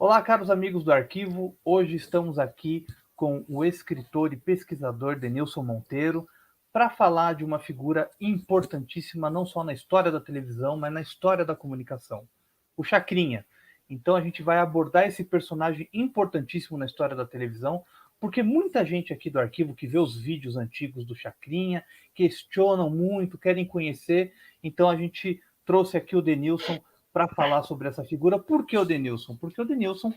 Olá, caros amigos do Arquivo. Hoje estamos aqui com o escritor e pesquisador Denilson Monteiro para falar de uma figura importantíssima não só na história da televisão, mas na história da comunicação, o Chacrinha. Então a gente vai abordar esse personagem importantíssimo na história da televisão, porque muita gente aqui do Arquivo que vê os vídeos antigos do Chacrinha questionam muito, querem conhecer. Então a gente trouxe aqui o Denilson para falar sobre essa figura. Por que o Denilson? Porque o Denilson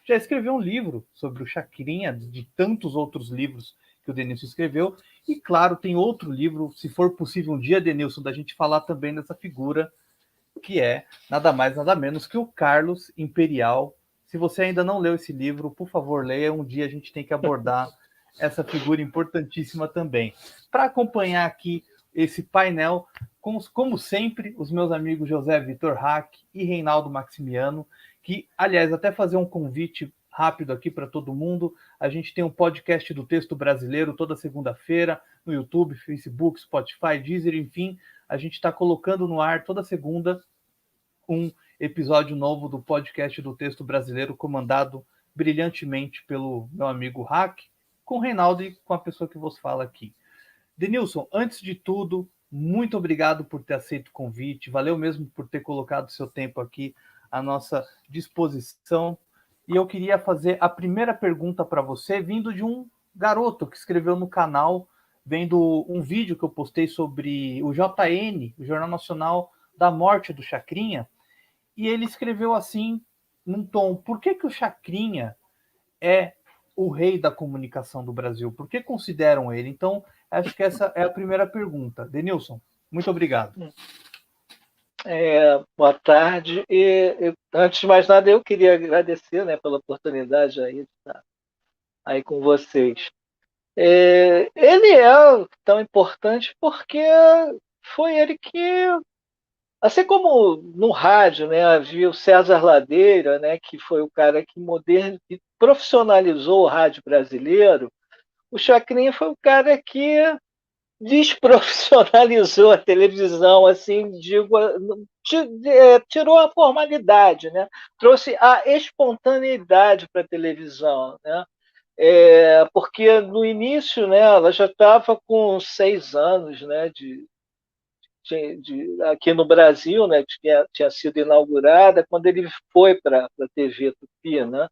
já escreveu um livro sobre o Chacrinha, de tantos outros livros que o Denilson escreveu, e claro, tem outro livro, se for possível um dia, Denilson, da gente falar também dessa figura, que é nada mais, nada menos que o Carlos Imperial. Se você ainda não leu esse livro, por favor, leia. Um dia a gente tem que abordar essa figura importantíssima também. Para acompanhar aqui esse painel, como sempre, os meus amigos José Vitor Hack e Reinaldo Maximiano, que, aliás, até fazer um convite rápido aqui para todo mundo. A gente tem um podcast do Texto Brasileiro toda segunda-feira no YouTube, Facebook, Spotify, Deezer, enfim. A gente está colocando no ar toda segunda um episódio novo do podcast do Texto Brasileiro, comandado brilhantemente pelo meu amigo Hack, com o Reinaldo e com a pessoa que vos fala aqui. Denilson, antes de tudo, muito obrigado por ter aceito o convite, valeu mesmo por ter colocado seu tempo aqui à nossa disposição. E eu queria fazer a primeira pergunta para você, vindo de um garoto que escreveu no canal, vendo um vídeo que eu postei sobre o JN, o Jornal Nacional da Morte do Chacrinha, e ele escreveu assim, num tom: por que o Chacrinha é o rei da comunicação do Brasil? Por que consideram ele? Então, acho que essa é a primeira pergunta. Denilson, muito obrigado. Boa tarde. Antes de mais nada, eu queria agradecer, né, pela oportunidade aí de estar aí com vocês. Ele é tão importante porque foi ele que, assim como no rádio, né, havia o César Ladeira, né, que foi o cara que profissionalizou o rádio brasileiro. O Chacrinha foi o cara que desprofissionalizou a televisão, assim, digo, tirou a formalidade, né? Trouxe a espontaneidade para a televisão, né? Porque no início, né, ela já estava com 6 anos, né, aqui no Brasil, né, tinha sido inaugurada quando ele foi para a TV Tupi, né?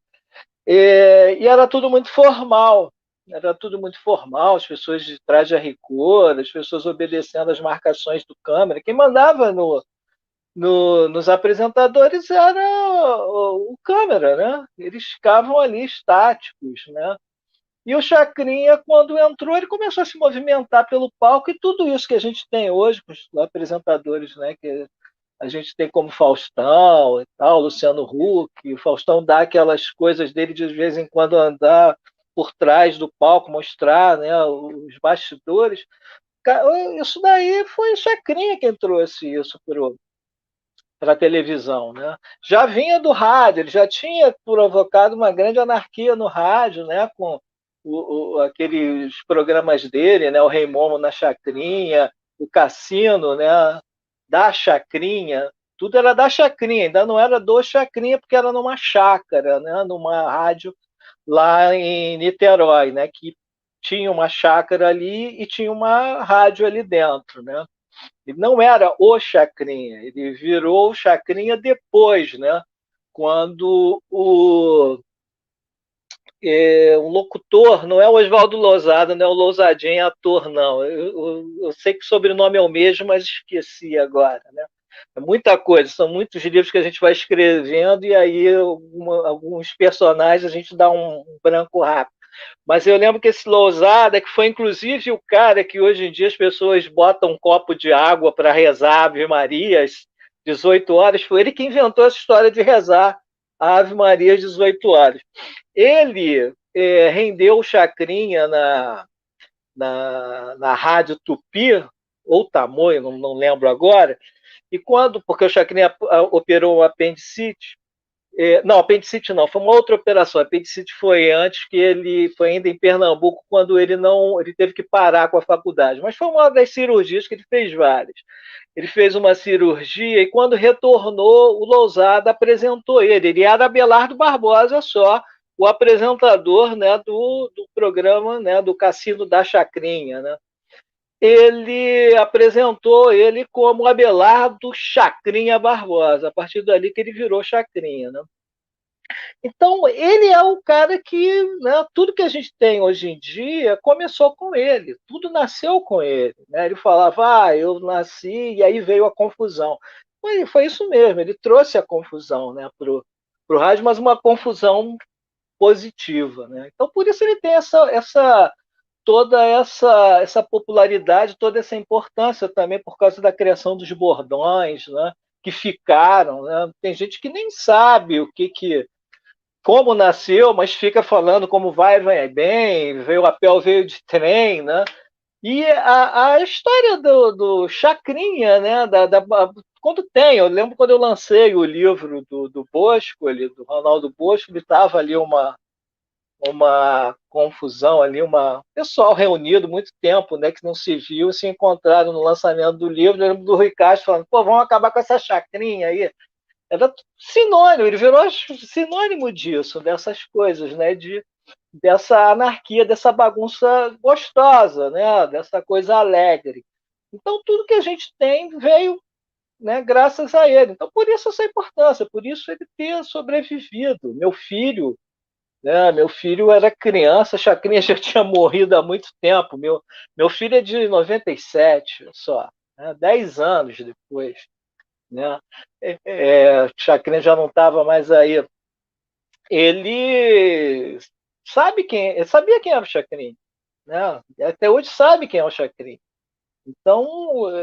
E era tudo muito formal. Era tudo muito formal, as pessoas de traje a rigor, as pessoas obedecendo às marcações do câmera. Quem mandava nos apresentadores era o câmera, né? Eles ficavam ali estáticos, né? E o Chacrinha, quando entrou, ele começou a se movimentar pelo palco e tudo isso que a gente tem hoje com os apresentadores, né? Que a gente tem como Faustão e tal, Luciano Huck. O Faustão dá aquelas coisas dele de vez em quando andar por trás do palco, mostrar, né, os bastidores. Isso daí foi o Chacrinha quem trouxe isso para a televisão, né? Já vinha do rádio, ele já tinha provocado uma grande anarquia no rádio, né, com aqueles programas dele, né, o Rei Momo na Chacrinha, o Cassino, né, da Chacrinha, tudo era da Chacrinha, ainda não era do Chacrinha, porque era numa chácara, né, numa rádio lá em Niterói, né, que tinha uma chácara ali e tinha uma rádio ali dentro, né? Ele não era o Chacrinha, ele virou o Chacrinha depois, né? Quando o locutor não é o Oswaldo Lousada, não é o Lousadinho ator, não. Eu sei que o sobrenome é o mesmo, mas esqueci agora, né? É muita coisa, são muitos livros que a gente vai escrevendo e aí alguns personagens a gente dá um branco rápido. Mas eu lembro que esse Lousada, que foi inclusive o cara que hoje em dia as pessoas botam um copo de água para rezar Ave Maria às 18 horas, foi ele que inventou essa história de rezar a Ave Maria às 18 horas. Ele rendeu o Chacrinha na Rádio Tupi, ou Tamoio, não lembro agora, e porque o Chacrinha operou um apendicite, Não, apendicite não, foi uma outra operação. A apendicite foi antes, que ele foi ainda em Pernambuco, quando ele teve que parar com a faculdade. Mas foi uma das cirurgias que ele fez várias. Ele fez uma cirurgia e quando retornou, o Lousada apresentou ele. Ele era Abelardo Barbosa só, o apresentador, né, do programa, né, do Cassino da Chacrinha, né? Ele apresentou ele como Abelardo Chacrinha Barbosa. A partir dali que ele virou Chacrinha, né? Então, ele é o cara que, né, tudo que a gente tem hoje em dia começou com ele, tudo nasceu com ele. Né? Ele falava, eu nasci, e aí veio a confusão. Foi isso mesmo, ele trouxe a confusão, né, para o rádio, mas uma confusão positiva. Né? Então, por isso ele tem toda essa popularidade, toda essa importância também por causa da criação dos bordões, né, que ficaram. Né? Tem gente que nem sabe como nasceu, mas fica falando como vai bem, veio a pé, veio de trem, né? E a história do Chacrinha, né? Quando tem, eu lembro quando eu lancei o livro do Bosco, do Ronaldo Bosco, ele estava ali uma confusão ali, pessoal reunido muito tempo, né, que não se viu, se encontraram no lançamento do livro. Eu lembro do Rui Castro falando, pô, vamos acabar com essa chacrinha aí. Era sinônimo, ele virou sinônimo disso, dessas coisas, né? Dessa anarquia, dessa bagunça gostosa, né? Dessa coisa alegre. Então, tudo que a gente tem veio, né, graças a ele. Então, por isso essa importância, por isso ele ter sobrevivido. Meu filho era criança, a Chacrinha já tinha morrido há muito tempo. Meu filho é de 97 só, né, 10 anos depois. Né? Chacrinha já não estava mais aí. Ele sabia quem era o Chacrinha, né? Até hoje sabe quem é o Chacrinha. Então,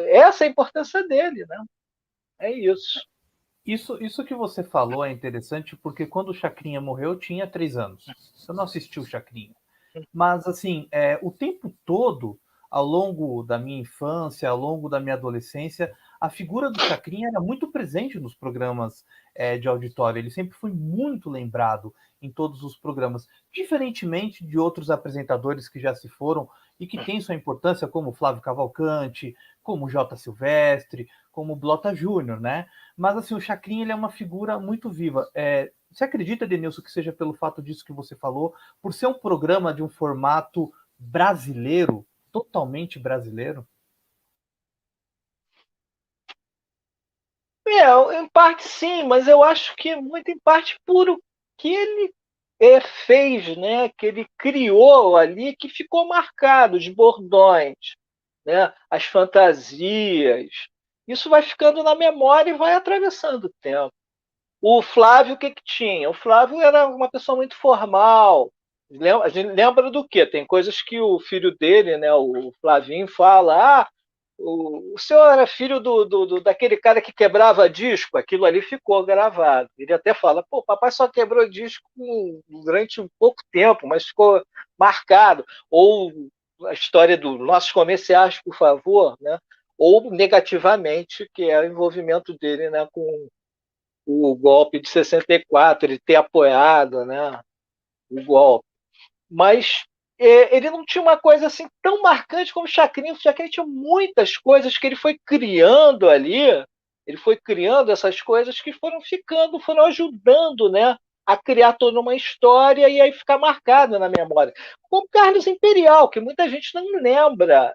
essa é a importância dele, né? É isso. Isso que você falou é interessante porque quando o Chacrinha morreu, eu tinha 3 anos. Eu não assisti o Chacrinha. Mas, assim, o tempo todo, ao longo da minha infância, ao longo da minha adolescência, a figura do Chacrinha era muito presente nos programas de auditório. Ele sempre foi muito lembrado em todos os programas, diferentemente de outros apresentadores que já se foram e que têm sua importância, como Flávio Cavalcante, como J. Silvestre, como Blota Júnior, né? Mas, assim, o Chacrinha ele é uma figura muito viva. Você acredita, Denilson, que seja pelo fato disso que você falou, por ser um programa de um formato brasileiro, totalmente brasileiro? Em parte sim, mas eu acho que muito em parte por o que ele fez, né? Que ele criou ali, que ficou marcado, os bordões, né? As fantasias. Isso vai ficando na memória e vai atravessando o tempo. O Flávio, o que tinha? O Flávio era uma pessoa muito formal. A gente lembra do quê? Tem coisas que o filho dele, né, o Flavinho, fala: o senhor era filho daquele cara que quebrava disco. Aquilo ali ficou gravado. Ele até fala: pô, papai só quebrou disco durante um pouco tempo, mas ficou marcado. Ou a história dos nossos comerciais, por favor, né? Ou negativamente, que é o envolvimento dele, né, com o golpe de 64, ele ter apoiado, né, o golpe. Mas ele não tinha uma coisa assim tão marcante como o Chacrinha. O Chacrinha tinha muitas coisas que ele foi criando ali. Ele foi criando essas coisas que foram ficando, foram ajudando, né, a criar toda uma história e aí ficar marcada na memória. Como Carlos Imperial, que muita gente não lembra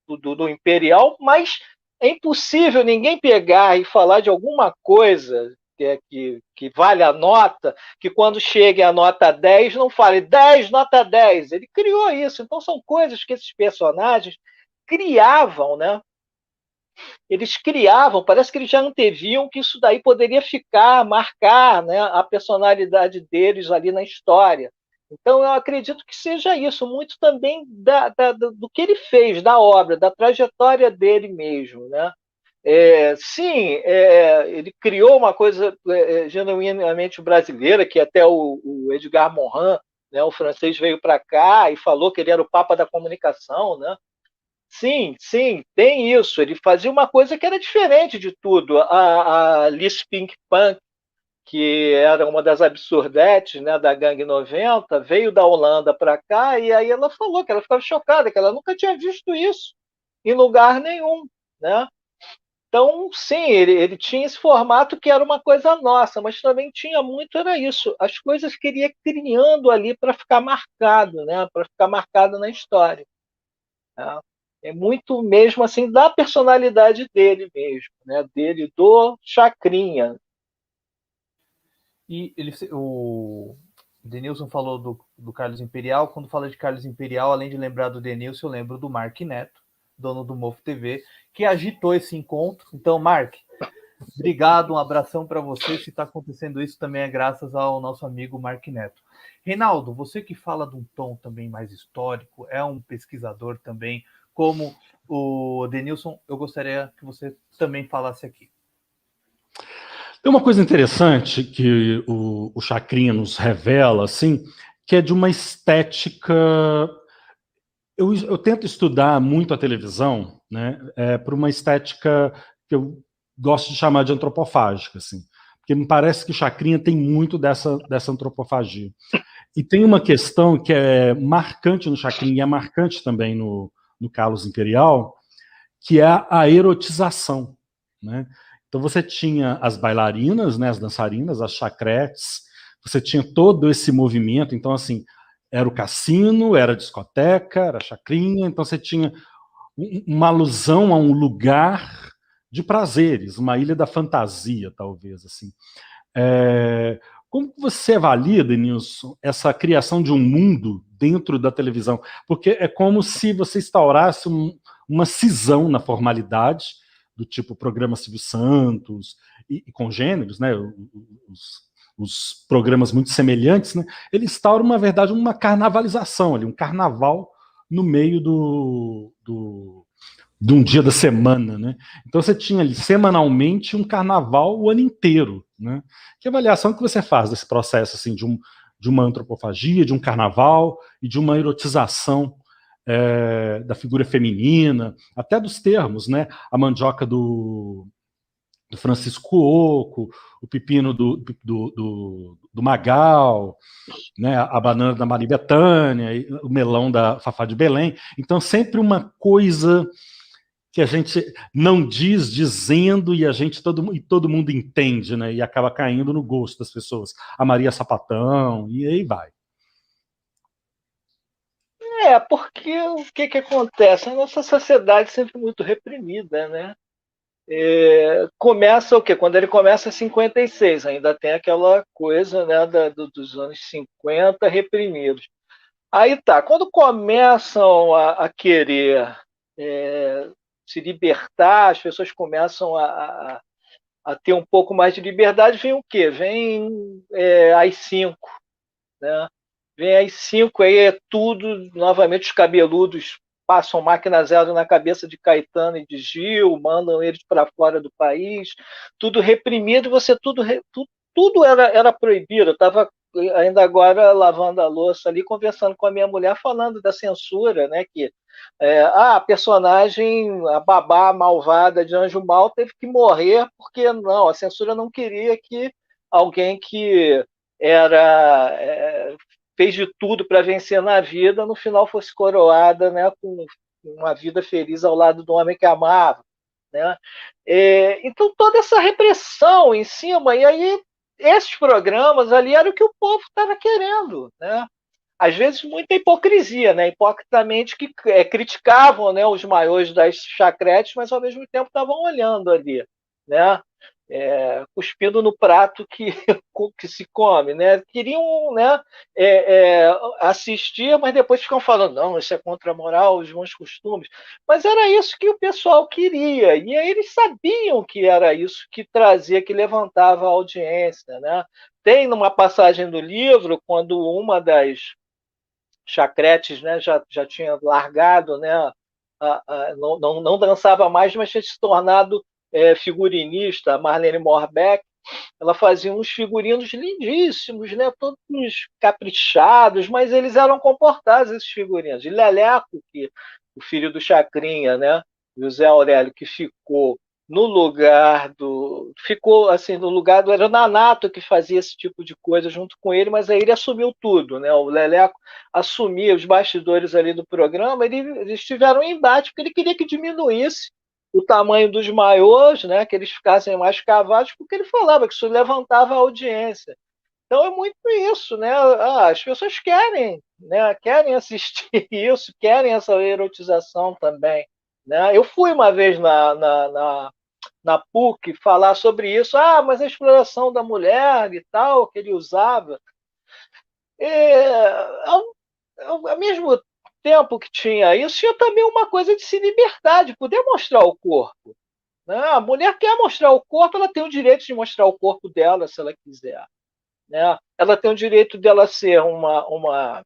do Imperial, mas é impossível ninguém pegar e falar de alguma coisa que vale a nota, que quando chegue a nota 10 não fale 10, nota 10. Ele criou isso. Então são coisas que esses personagens criavam, né? Eles criavam, parece que eles já anteviam que isso daí poderia marcar, né, a personalidade deles ali na história. Então, eu acredito que seja isso, muito também do que ele fez, da obra, da trajetória dele mesmo. Né? Sim, ele criou uma coisa genuinamente brasileira, que até o Edgar Morin, né, o francês, veio para cá e falou que ele era o papa da comunicação, né? Sim, sim, tem isso. Ele fazia uma coisa que era diferente de tudo. A Alice Pink Punk, que era uma das absurdetes, né, da Gangue 90, veio da Holanda para cá, e aí ela falou que ela ficava chocada, que ela nunca tinha visto isso em lugar nenhum, né? Então, sim, ele tinha esse formato que era uma coisa nossa, mas também tinha muito, era isso, as coisas que ele ia criando ali para ficar marcado, né? Para ficar marcado na história. Né? É muito mesmo assim da personalidade dele mesmo, né? Dele, do Chacrinha. E o Denilson falou do Carlos Imperial. Quando fala de Carlos Imperial, além de lembrar do Denilson, eu lembro do Mark Neto, dono do Mofo TV, que agitou esse encontro. Então, Mark, obrigado, um abração para você. Se está acontecendo isso, também é graças ao nosso amigo Mark Neto. Reinaldo, você que fala de um tom também mais histórico, é um pesquisador também, como o Denilson, eu gostaria que você também falasse aqui. Tem uma coisa interessante que o Chacrinha nos revela, assim, que é de uma estética. Eu tento estudar muito a televisão, né, por uma estética que eu gosto de chamar de antropofágica, assim, porque me parece que o Chacrinha tem muito dessa antropofagia. E tem uma questão que é marcante no Chacrinha e é marcante também no Carlos Imperial, que é a erotização, né? Então você tinha as bailarinas, né, as dançarinas, as chacretes, você tinha todo esse movimento, então assim, era o cassino, era a discoteca, era a chacrinha, então você tinha uma alusão a um lugar de prazeres, uma ilha da fantasia, talvez, assim. Como você avalia, Denilson, essa criação de um mundo dentro da televisão? Porque é como se você instaurasse uma cisão na formalidade, do tipo programa Silvio Santos e congêneros, né, os programas muito semelhantes, né, ele instaura, na verdade, uma carnavalização ali, um carnaval no meio de um dia da semana, né? Então você tinha ali semanalmente um carnaval o ano inteiro, né? Que avaliação que você faz desse processo assim de uma antropofagia, de um carnaval e de uma erotização da figura feminina, até dos termos, né? A mandioca do Francisco Oco, o pepino do Magal, né, a banana da Maria Bethânia, o melão da Fafá de Belém. Então, sempre uma coisa que a gente não diz dizendo e todo mundo entende, né, e acaba caindo no gosto das pessoas. A Maria Sapatão, e aí vai. Porque o que acontece? A nossa sociedade é sempre muito reprimida, né? Começa o quê? Quando ele começa em 56, ainda tem aquela coisa, né, dos anos 50 reprimidos. Aí tá, quando começam a querer se libertar, as pessoas começam a ter um pouco mais de liberdade, vem o quê? Vem as cinco, né? Vem as cinco, aí é tudo, novamente os cabeludos passam máquina zero na cabeça de Caetano e de Gil, mandam eles para fora do país, tudo reprimido, tudo era proibido. Eu estava ainda agora lavando a louça ali, conversando com a minha mulher, falando da censura, né? Que a personagem, a babá malvada de Anjo Mal, teve que morrer porque não, a censura não queria que alguém que fez de tudo para vencer na vida, no final fosse coroada, né, com uma vida feliz ao lado do homem que amava, né? Então toda essa repressão em cima, e aí esses programas ali era o que o povo estava querendo, né? Às vezes muita hipocrisia, né? Hipocritamente que criticavam, né, os maiores das chacretes, mas ao mesmo tempo estavam olhando ali, né? Cuspindo no prato que se come, né? Queriam, né, assistir, mas depois ficam falando, não, isso é contra a moral, os bons costumes. Mas era isso que o pessoal queria, e aí eles sabiam que era isso que trazia, que levantava a audiência, né? Tem numa passagem do livro, quando uma das chacretes, né, já tinha largado, né, não dançava mais, mas tinha se tornado figurinista, a Marlene Morbeck. Ela fazia uns figurinos lindíssimos, né, todos caprichados, mas eles eram comportados, esses figurinos. E Leleco, que o filho do Chacrinha, né, José Aurélio, que ficou no lugar do... Ficou assim, no lugar do... Era o Nanato que fazia esse tipo de coisa junto com ele, mas aí ele assumiu tudo, né? O Leleco assumia os bastidores ali do programa, eles tiveram um embate, porque ele queria que diminuísse o tamanho dos maiôs, né? Que eles ficassem mais cavados, porque ele falava que isso levantava a audiência. Então é muito isso, né? As pessoas querem, né? Querem assistir isso, querem essa erotização também, né? Eu fui uma vez na PUC falar sobre isso. Mas a exploração da mulher e tal, que ele usava. Ao mesmo tempo que tinha isso, tinha também uma coisa de se libertar, de poder mostrar o corpo. Né? A mulher quer mostrar o corpo, ela tem o direito de mostrar o corpo dela, se ela quiser. Né? Ela tem o direito dela ser uma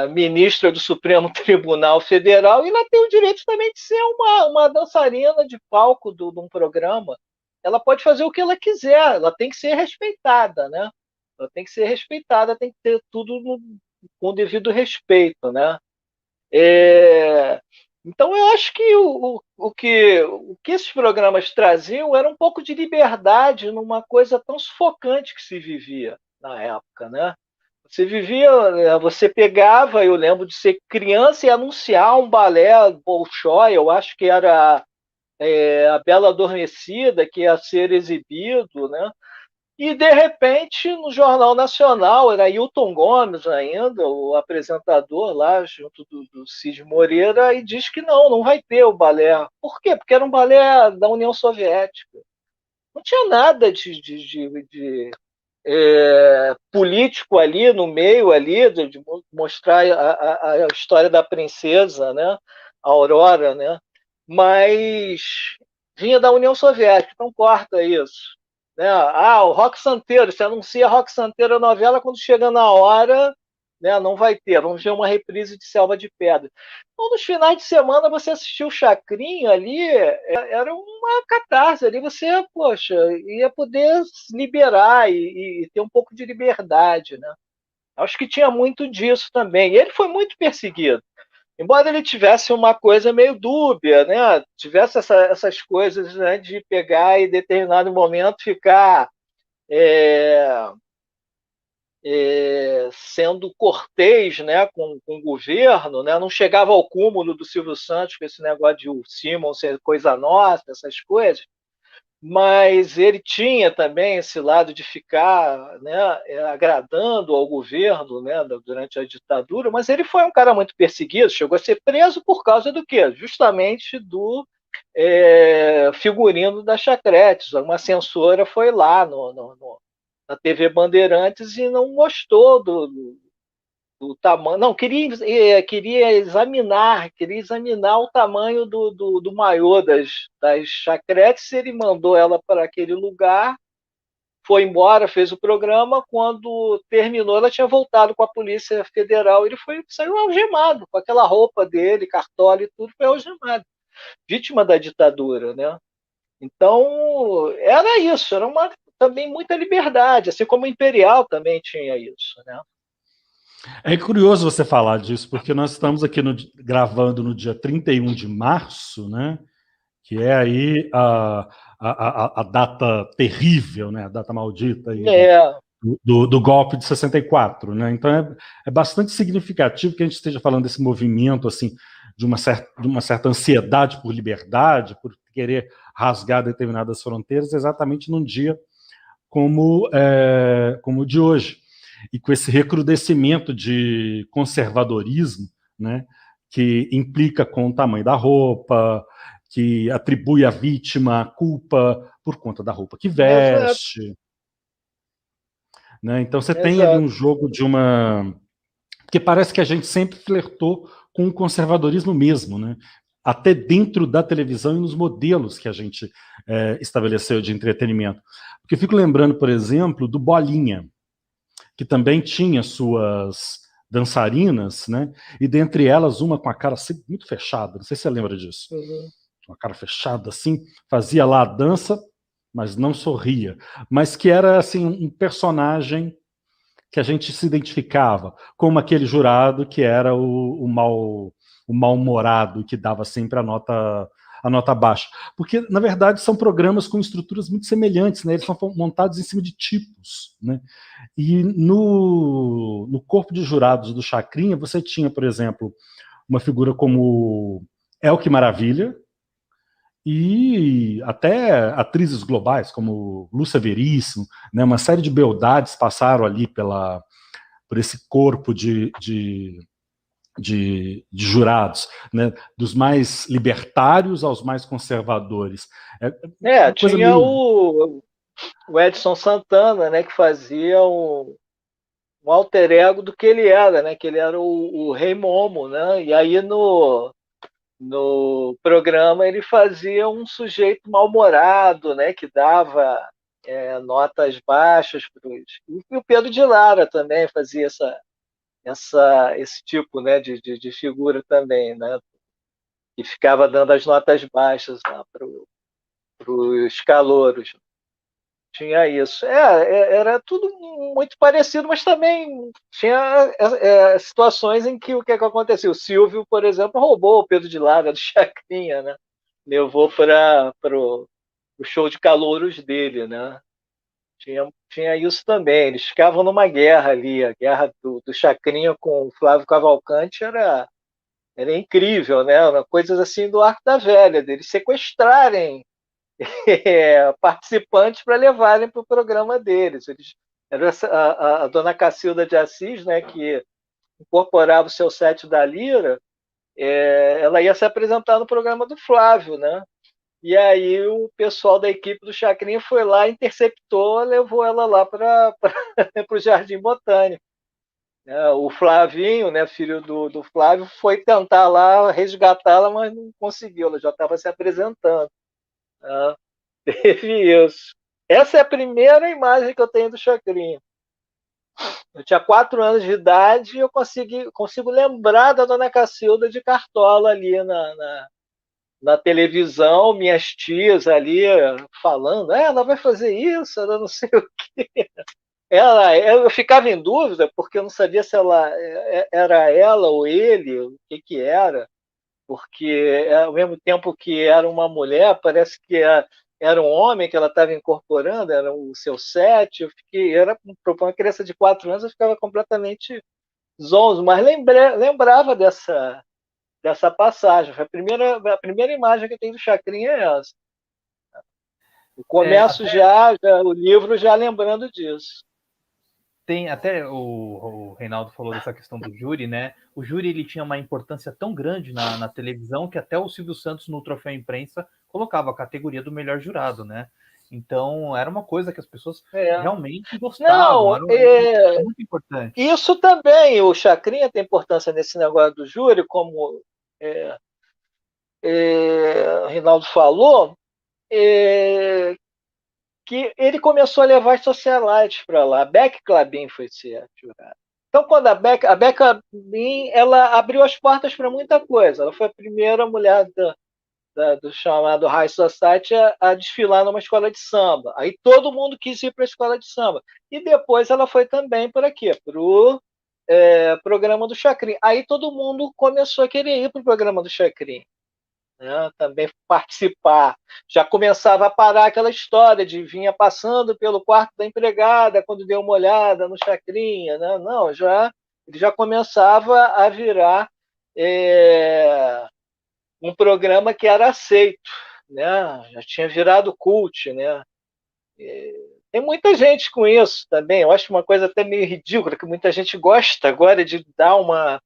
ministra do Supremo Tribunal Federal e ela tem o direito também de ser uma dançarina de palco de um programa. Ela pode fazer o que ela quiser, ela tem que ser respeitada, né? Ela tem que ser respeitada, tem que ter tudo com o devido respeito, né? Então eu acho que o que esses programas traziam era um pouco de liberdade numa coisa tão sufocante que se vivia na época, né? Você pegava, eu lembro de ser criança e anunciar um balé Bolshoi, eu acho que era a Bela Adormecida, que ia ser exibido, né? E, de repente, no Jornal Nacional, era Hilton Gomes ainda, o apresentador lá, junto do Cid Moreira, e diz que não vai ter o balé. Por quê? Porque era um balé da União Soviética. Não tinha nada de político ali no meio ali, de mostrar a história da princesa, né? A Aurora, né? Mas vinha da União Soviética, então corta isso. Né? O Rock Santeiro, você anuncia Rock Santeiro a novela, quando chega na hora, né, não vai ter, vamos ver uma reprise de Selva de Pedra. Então, nos finais de semana, você assistiu o Chacrinha ali, era uma catarse ali, você, poxa, ia poder se liberar e ter um pouco de liberdade, né? Acho que tinha muito disso também. E ele foi muito perseguido. Embora ele tivesse uma coisa meio dúbia, né? Tivesse essas coisas, né, de pegar e em determinado momento ficar sendo cortês, né, com o governo, né? Não chegava ao cúmulo do Silvio Santos com esse negócio de o Simon ser coisa nossa, essas coisas, mas ele tinha também esse lado de ficar, né, agradando ao governo, né, durante a ditadura, mas ele foi um cara muito perseguido, chegou a ser preso por causa do quê? Justamente do figurino da Chacretes. Uma censora foi lá na TV Bandeirantes e não gostou do tamanho. Não, queria examinar o tamanho do maiô das Chacretes. Ele mandou ela para aquele lugar, foi embora, fez o programa. Quando terminou, ela tinha voltado com a Polícia Federal. Ele saiu algemado, com aquela roupa dele, cartola e tudo, foi algemado. Vítima da ditadura, né? Então, era isso, era também muita liberdade, assim como o Imperial também tinha isso, né? É curioso você falar disso, porque nós estamos aqui gravando no dia 31 de março, né? Que é aí a data terrível, né? A data maldita aí do golpe de 64, né? Então é bastante significativo que a gente esteja falando desse movimento assim de uma certa ansiedade por liberdade, por querer rasgar determinadas fronteiras, exatamente num dia como o de hoje, e com esse recrudescimento de conservadorismo, né? Que implica com o tamanho da roupa, que atribui à vítima a culpa por conta da roupa que veste. Né? Então você tem ali um jogo de uma... Porque parece que a gente sempre flertou com o conservadorismo mesmo, né? Até dentro da televisão e nos modelos que a gente estabeleceu de entretenimento. Porque eu fico lembrando, por exemplo, do Bolinha, que também tinha suas dançarinas, né? E dentre elas uma com a cara assim, muito fechada, não sei se você lembra disso. Uhum. Uma cara fechada assim, fazia lá a dança, mas não sorria. Mas que era assim um personagem que a gente se identificava, como aquele jurado que era o mal-humorado, que dava sempre a nota a nota baixa. Porque, na verdade, são programas com estruturas muito semelhantes, né? Eles são montados em cima de tipos, né? E no corpo de jurados do Chacrinha, você tinha, por exemplo, uma figura como Elke Maravilha, e até atrizes globais, como Lúcia Veríssimo, né? Uma série de beldades passaram ali por esse corpo de jurados, né? Dos mais libertários aos mais conservadores. Tinha meio... o Edson Santana, né, que fazia um alter ego do que ele era, né, que ele era o Rei Momo, né, e aí no programa ele fazia um sujeito mal-humorado, né, que dava notas baixas para os... E o Pedro de Lara também fazia esse tipo, né, de figura também, né, que ficava dando as notas baixas para os calouros. Tinha isso. Era tudo muito parecido, mas também tinha situações em que o que aconteceu? O Silvio, por exemplo, roubou o Pedro de Lara do Chacrinha, né? Levou para o show de calouros dele, né? Tinha isso também. Eles ficavam numa guerra ali. A guerra do Chacrinha com o Flávio Cavalcante era incrível, né? Coisas assim do Arco da Velha, deles sequestrarem participantes para levarem para o programa deles. Era a dona Cacilda de Assis, né, que incorporava o seu set da Lira, ela ia se apresentar no programa do Flávio, né? E aí o pessoal da equipe do Chacrinha foi lá, interceptou, levou ela lá para o Jardim Botânico. O Flavinho, né, filho do Flávio, foi tentar lá resgatá-la, mas não conseguiu, ela já estava se apresentando. Teve isso. Essa é a primeira imagem que eu tenho do Chacrinha. Eu tinha 4 anos de idade e eu consigo lembrar da dona Cacilda de Cartola ali na televisão, minhas tias ali falando, ela vai fazer isso, ela não sei o quê. Eu ficava em dúvida porque eu não sabia se ela era ela ou ele, o que era, porque ao mesmo tempo que era uma mulher, parece que era um homem que ela estava incorporando, era o seu set. Para uma criança de 4 anos, eu ficava completamente zonzo, mas lembrava dessa passagem. Foi a primeira imagem que eu tenho do Chacrinha é essa. Eu começo o livro já lembrando disso. Tem até o Reinaldo falou dessa questão do júri, né? O júri ele tinha uma importância tão grande na televisão que até o Silvio Santos no Troféu Imprensa colocava a categoria do melhor jurado, né? Então era uma coisa que as pessoas realmente gostavam. Era muito importante. Isso também, o Chacrinha tem importância nesse negócio do júri, como o Reinaldo falou, que ele começou a levar as socialites para lá. A Beck Clabin foi ser jurada. Então, quando a Beck Clabin, ela abriu as portas para muita coisa. Ela foi a primeira mulher do chamado High Society a desfilar numa escola de samba. Aí todo mundo quis ir para a escola de samba. E depois ela foi também para quê? Para o programa do Chacrinha. Aí todo mundo começou a querer ir para o programa do Chacrinha. Né, também participar. Já começava a parar aquela história de vinha passando pelo quarto da empregada quando deu uma olhada no Chacrinha. Né? Não, ele já começava a virar um programa que era aceito. Né? Já tinha virado cult. Né? Tem muita gente com isso também. Eu acho uma coisa até meio ridícula, que muita gente gosta agora de dar uma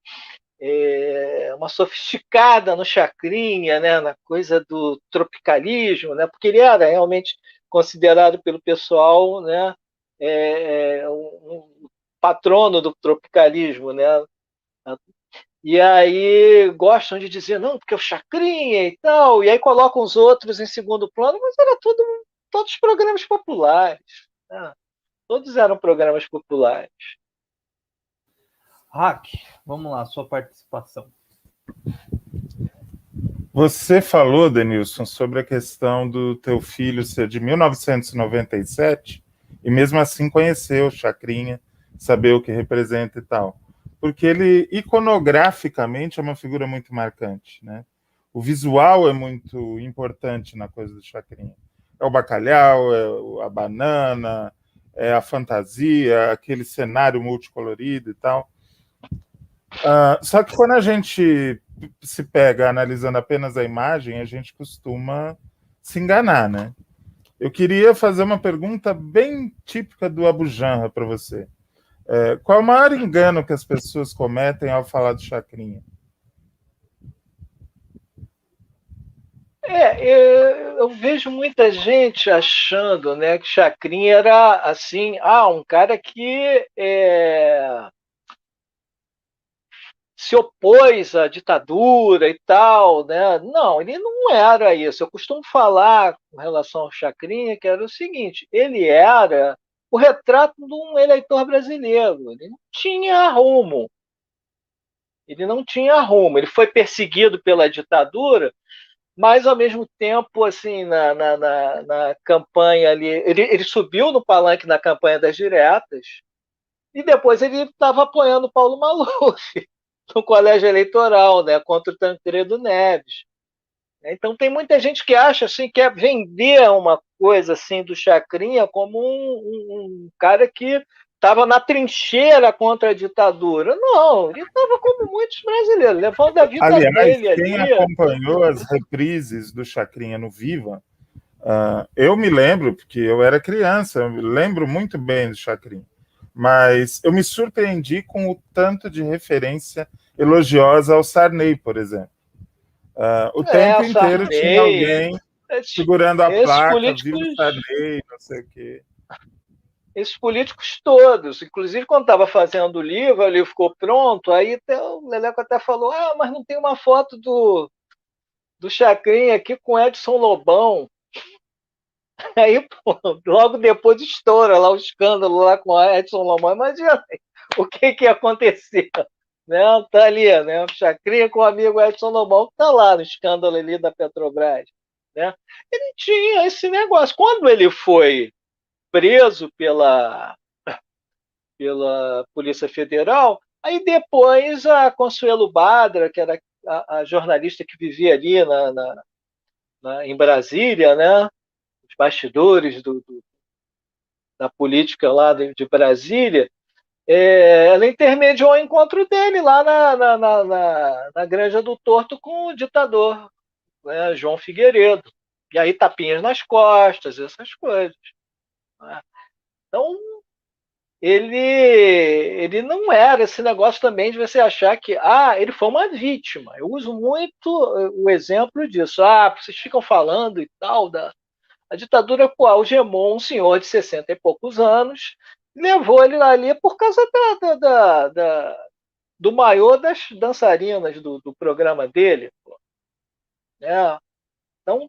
sofisticada no Chacrinha, né, na coisa do tropicalismo, né, porque ele era realmente considerado pelo pessoal, né, um patrono do tropicalismo, né, e aí gostam de dizer, não, porque é o Chacrinha e tal, e aí colocam os outros em segundo plano, mas era todos programas populares, né? Todos eram programas populares. Hack, vamos lá, sua participação. Você falou, Denilson, sobre a questão do teu filho ser de 1997 e mesmo assim conhecer o Chacrinha, saber o que representa e tal. Porque ele, iconograficamente, é uma figura muito marcante, né? o visual é muito importante na coisa do Chacrinha. É o bacalhau, é a banana, é a fantasia, aquele cenário multicolorido e tal. Só que quando a gente se pega analisando apenas a imagem, a gente costuma se enganar, né? Eu queria fazer uma pergunta bem típica do Abu Janra para você. Qual é o maior engano que as pessoas cometem ao falar do Chacrinha? Eu vejo muita gente achando, né, que Chacrinha era assim, um cara que se opôs à ditadura e tal, né? Não, ele não era isso. Eu costumo falar com relação ao Chacrinha que era o seguinte: ele era o retrato de um eleitor brasileiro. Ele não tinha rumo. Ele não tinha rumo. Ele foi perseguido pela ditadura, mas ao mesmo tempo, assim, na campanha ali, ele subiu no palanque na campanha das diretas e depois ele estava apoiando o Paulo Maluf no colégio eleitoral, né, contra o Tancredo Neves. Então tem muita gente que acha assim, quer vender uma coisa assim do Chacrinha como um cara que estava na trincheira contra a ditadura. Não, ele estava como muitos brasileiros, levando a vida dele ali. Quem acompanhou as reprises do Chacrinha no Viva, eu me lembro, porque eu era criança, eu me lembro muito bem do Chacrinha, mas eu me surpreendi com o tanto de referência elogiosa ao Sarney, por exemplo. O tempo inteiro Sarney, tinha alguém segurando a placa, viva o Sarney, não sei o quê. Esses políticos todos, inclusive quando estava fazendo o livro ficou pronto, aí o Leleco até falou, mas não tem uma foto do Chacrinha aqui com Edson Lobão. Aí, pô, logo depois estoura lá o escândalo lá com a Edson Lobão. Imagina o que ia acontecer. Né? Tá ali, né? O Chacrinha com o amigo Edson Lobão, que tá lá no escândalo ali da Petrobras. Né? Ele tinha esse negócio. Quando ele foi preso pela Polícia Federal, aí depois a Consuelo Badra, que era a jornalista que vivia ali em Brasília, né? Os bastidores da política lá de Brasília, ela intermediou o encontro dele lá na Granja do Torto com o ditador, né, João Figueiredo. E aí tapinhas nas costas, essas coisas. Né? Então, ele não era esse negócio também de você achar que ele foi uma vítima. Eu uso muito o exemplo disso. Vocês ficam falando e tal a ditadura algemou um senhor de 60 e poucos anos, levou ele ali por causa do maior das dançarinas do programa dele. Né? Então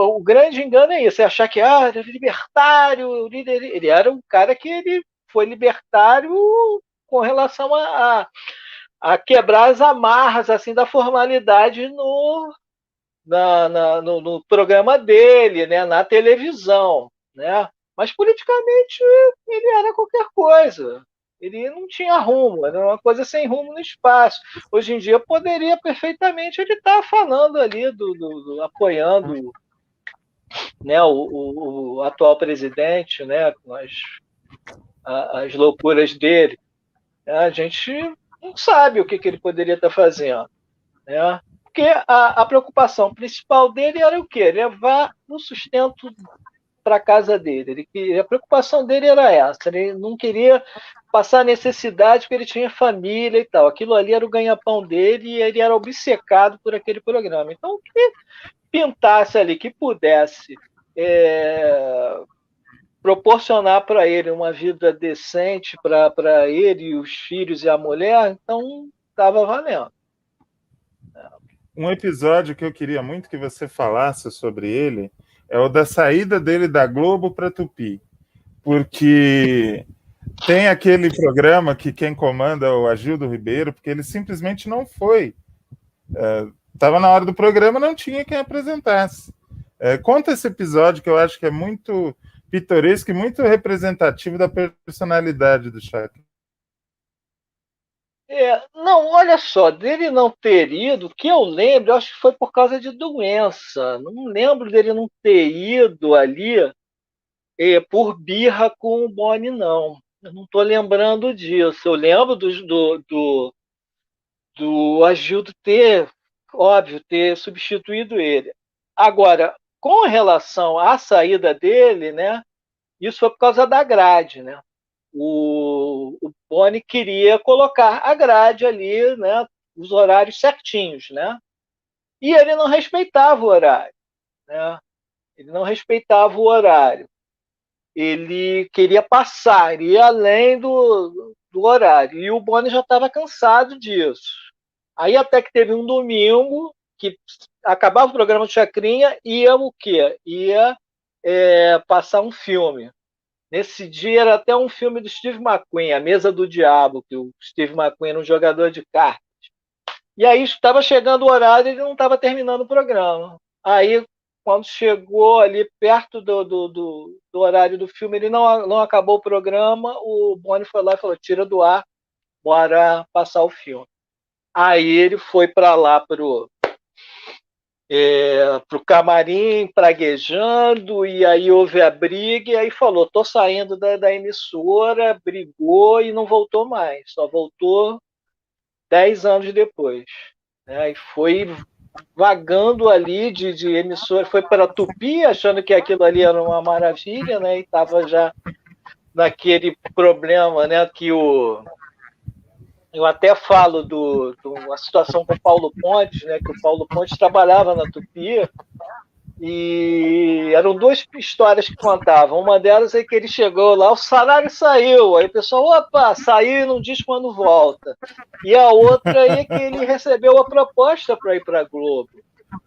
o grande engano é isso, é achar que ele era libertário, ele era um cara que ele foi libertário com relação a quebrar as amarras assim da formalidade no programa dele, né, na televisão, né? Mas politicamente ele era qualquer coisa. Ele não tinha rumo, era uma coisa sem rumo no espaço. Hoje em dia poderia perfeitamente ele estar falando ali apoiando, né, o atual presidente, né, com as loucuras dele. A gente não sabe o que ele poderia estar fazendo, né? Porque a preocupação principal dele era o quê? Levar o sustento para casa dele. A preocupação dele era essa. Ele não queria passar necessidade porque ele tinha família e tal. Aquilo ali era o ganha-pão dele e ele era obcecado por aquele programa. Então, o que pintasse ali, que pudesse proporcionar para ele uma vida decente para ele, os filhos e a mulher, então estava valendo. Um episódio que eu queria muito que você falasse sobre ele é o da saída dele da Globo para Tupi, porque tem aquele programa que quem comanda é o Agildo Ribeiro, porque ele simplesmente não foi. Estava na hora do programa, não tinha quem apresentasse. Conta esse episódio que eu acho que é muito pitoresco e muito representativo da personalidade do Chacrinha. Não, olha só, dele não ter ido, que eu lembro, eu acho que foi por causa de doença. Não lembro dele não ter ido ali por birra com o Boni, não. Eu não estou lembrando disso. Eu lembro do Agildo ter, óbvio, ter substituído ele. Agora, com relação à saída dele, né, isso foi por causa da grade, né? O Boni queria colocar a grade ali, né, os horários certinhos, né? E ele não respeitava o horário, né? Ele não respeitava o horário. Ele queria passar, ele ia além do horário. E o Boni já estava cansado disso. Aí até que teve um domingo que acabava o programa do Chacrinha, ia o quê? Ia passar um filme. Nesse dia era até um filme do Steve McQueen, A Mesa do Diabo, que o Steve McQueen era um jogador de cartas. E aí estava chegando o horário e ele não estava terminando o programa. Aí, quando chegou ali perto do horário do filme, ele não acabou o programa, o Boni foi lá e falou, tira do ar, bora passar o filme. Aí ele foi para lá pro camarim, praguejando, e aí houve a briga, e aí falou, tô saindo da emissora, brigou e não voltou mais, só voltou 10 anos depois. Né? E foi vagando ali de emissora, foi para Tupi, achando que aquilo ali era uma maravilha, né? E estava já naquele problema, né? Que eu até falo uma situação com o Paulo Pontes, né? Que o Paulo Pontes trabalhava na Tupi, e eram duas histórias que contavam. Uma delas é que ele chegou lá, o salário saiu. Aí o pessoal, opa, saiu e não diz quando volta. E a outra é que ele recebeu a proposta para ir para a Globo.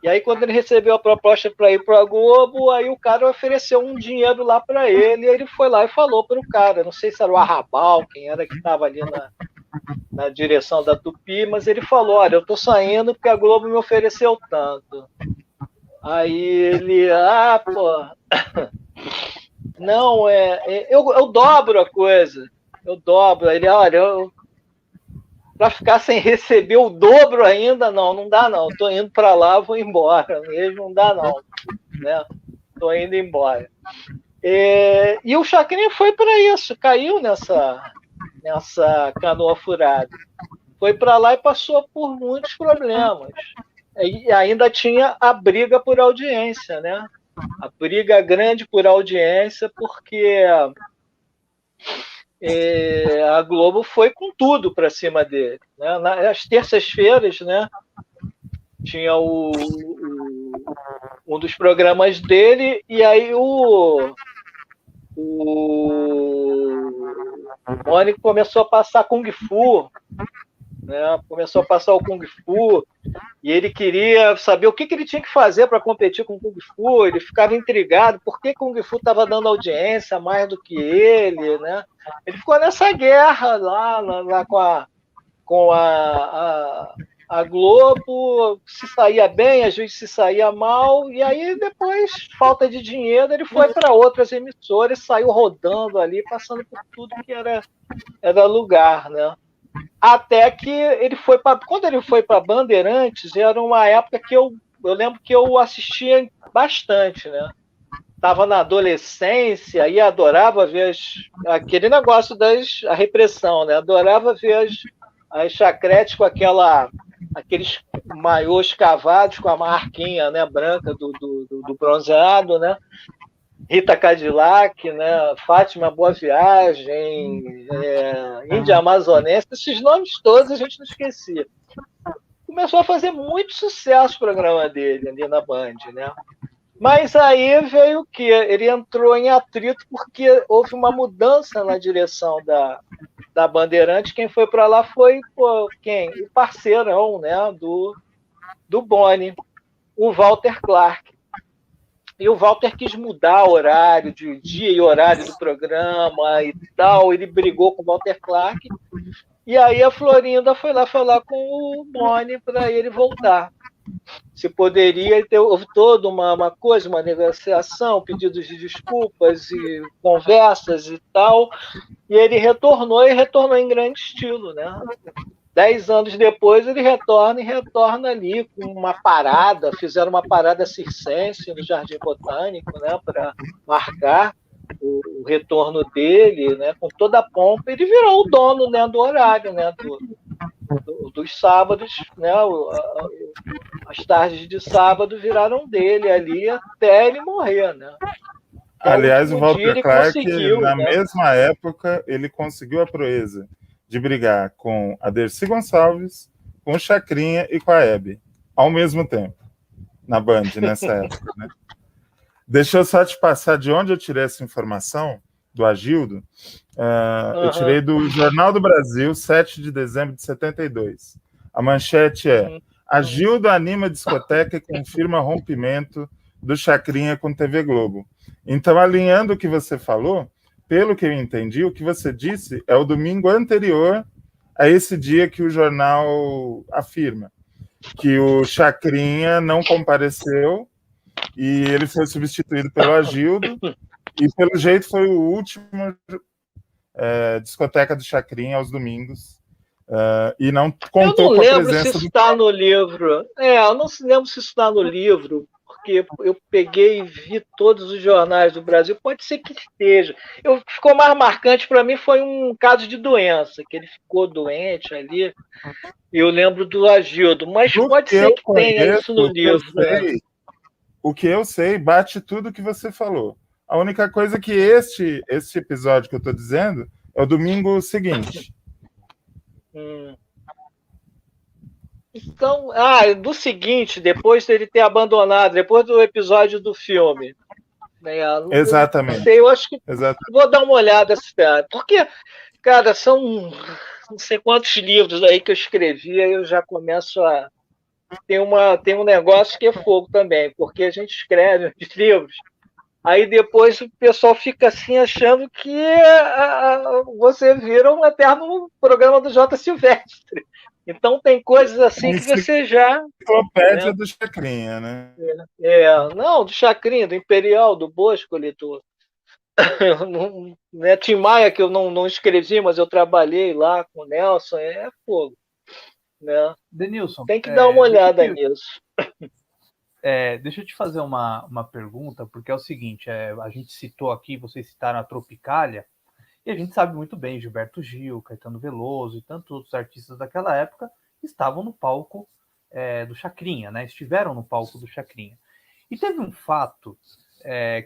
E aí, quando ele recebeu a proposta para ir para a Globo, aí o cara ofereceu um dinheiro lá para ele, e ele foi lá e falou para o cara. Não sei se era o Arrabal, quem era que estava ali na direção da Tupi, mas ele falou, olha, eu estou saindo porque a Globo me ofereceu tanto. Aí ele, pô, não, eu dobro a coisa, eu dobro. Aí ele, olha, para ficar sem receber o dobro ainda, não dá não, tô indo para lá, vou embora, mesmo não dá não, né? Tô indo embora. E o Chacrinha foi para isso, caiu nessa canoa furada. Foi para lá e passou por muitos problemas. E ainda tinha a briga por audiência, né? A briga grande por audiência, porque a Globo foi com tudo para cima dele. Né? Nas terças-feiras, né? Tinha um dos programas dele, e aí o Boni começou a passar Kung Fu, né? Começou a passar o Kung Fu, e ele queria saber o que ele tinha que fazer para competir com o Kung Fu. Ele ficava intrigado por que Kung Fu estava dando audiência mais do que ele, né? Ele ficou nessa guerra lá com a Globo, se saía bem, às vezes se saía mal, e aí depois, falta de dinheiro, ele foi para outras emissoras, saiu rodando ali, passando por tudo que era lugar, né? Até que ele foi para. Quando ele foi para Bandeirantes, era uma época que eu lembro que eu assistia bastante, né? Estava na adolescência e adorava ver aquele negócio a repressão, né? Adorava ver as chacretes com aqueles maiôs cavados com a marquinha, né, branca do bronzeado, né? Rita Cadillac, né? Fátima Boa Viagem, Índia Amazonense, esses nomes todos a gente não esquecia. Começou a fazer muito sucesso o programa dele ali na Band, né? Mas aí veio o quê? Ele entrou em atrito porque houve uma mudança na direção da Bandeirante. Quem foi para lá foi quem? O parceirão, né? do Boni, o Walter Clark. E o Walter quis mudar o horário, de dia e horário do programa e tal. Ele brigou com o Walter Clark. E aí a Florinda foi lá falar com o Boni para ele voltar. Se poderia ter, houve toda uma coisa, uma negociação, pedidos de desculpas e conversas e tal. E ele retornou em grande estilo, né? 10 anos depois ele retorna e retorna ali com uma parada, fizeram uma parada circense no Jardim Botânico, né, para marcar o retorno dele, né, com toda a pompa. Ele virou o dono, né, do horário, né, dos sábados, né, as tardes de sábado viraram dele ali até ele morrer, né. Aliás, o Walter Clark, na né? mesma época, ele conseguiu a proeza de brigar com a Dercy Gonçalves, com o Chacrinha e com a Hebe, ao mesmo tempo, na Band, nessa época. Né? Deixa eu só te passar de onde eu tirei essa informação, do Agildo. Eu tirei do Jornal do Brasil, 7 de dezembro de 72. A manchete é: Agildo anima a discoteca e confirma rompimento do Chacrinha com TV Globo. Então, alinhando o que você falou, pelo que eu entendi, o que você disse é o domingo anterior a esse dia que o jornal afirma que o Chacrinha não compareceu e ele foi substituído pelo Agildo, e pelo jeito foi o último discoteca do Chacrinha aos domingos, e não contou com a presença. Eu não lembro se está no livro. Eu não lembro se está no livro, porque eu peguei e vi todos os jornais do Brasil. Pode ser que esteja. Ficou mais marcante para mim foi um caso de doença, que ele ficou doente ali. Eu lembro do Agildo, mas pode ser que tenha isso no livro. O que eu sei bate tudo que você falou. A única coisa é que este episódio que eu estou dizendo é o domingo seguinte. Então, do seguinte, depois dele ter abandonado, depois do episódio do filme. Exatamente. Não sei, eu acho que vou dar uma olhada, porque, cara, são não sei quantos livros aí que eu escrevi, aí eu já começo a... Tem um negócio que é fogo também, porque a gente escreve os livros, aí depois o pessoal fica assim achando que você vira um eterno programa do J. Silvestre. Então tem coisas assim que você já... Enciclopédia do Chacrinha, né? Não, do Chacrinha, do Imperial, do Bosco, né, Tim Maia, que eu não escrevi, mas eu trabalhei lá com o Nelson, é fogo. Né? Denilson, tem que dar uma olhada nisso. Deixa eu te fazer uma pergunta, porque é o seguinte, a gente citou aqui, vocês citaram a Tropicália, e a gente sabe muito bem, Gilberto Gil, Caetano Veloso e tantos outros artistas daquela época estavam no palco do Chacrinha, né? Estiveram no palco do Chacrinha. E teve um fato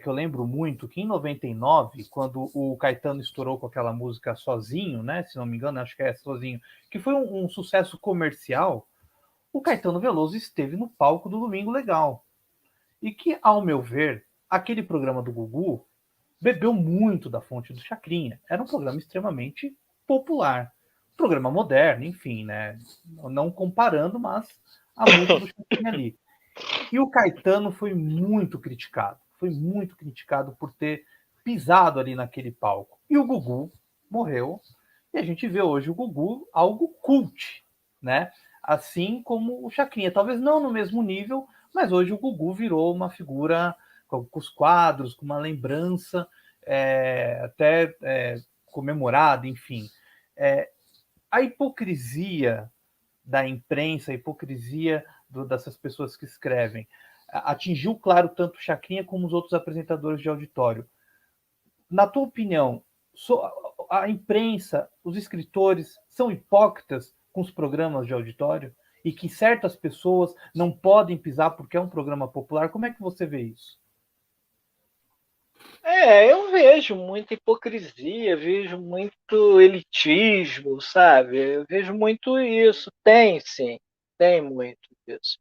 que eu lembro muito, que em 99, quando o Caetano estourou com aquela música Sozinho, né? Se não me engano, acho que é Sozinho, que foi um sucesso comercial, o Caetano Veloso esteve no palco do Domingo Legal. E que, ao meu ver, aquele programa do Gugu bebeu muito da fonte do Chacrinha. Era um programa extremamente popular. Programa moderno, enfim, né? Não comparando, mas a música do Chacrinha ali. E o Caetano foi muito criticado. Foi muito criticado por ter pisado ali naquele palco. E o Gugu morreu. E a gente vê hoje o Gugu algo cult, né? Assim como o Chacrinha. Talvez não no mesmo nível, mas hoje o Gugu virou uma figura com os quadros, com uma lembrança até comemorada, enfim. A hipocrisia da imprensa, a hipocrisia dessas pessoas que escrevem, atingiu, claro, tanto o Chacrinha como os outros apresentadores de auditório. Na tua opinião, a imprensa, os escritores são hipócritas com os programas de auditório? E que certas pessoas não podem pisar porque é um programa popular? Como é que você vê isso? Eu vejo muita hipocrisia, vejo muito elitismo, sabe? Eu vejo muito isso. Tem, sim, tem muito isso.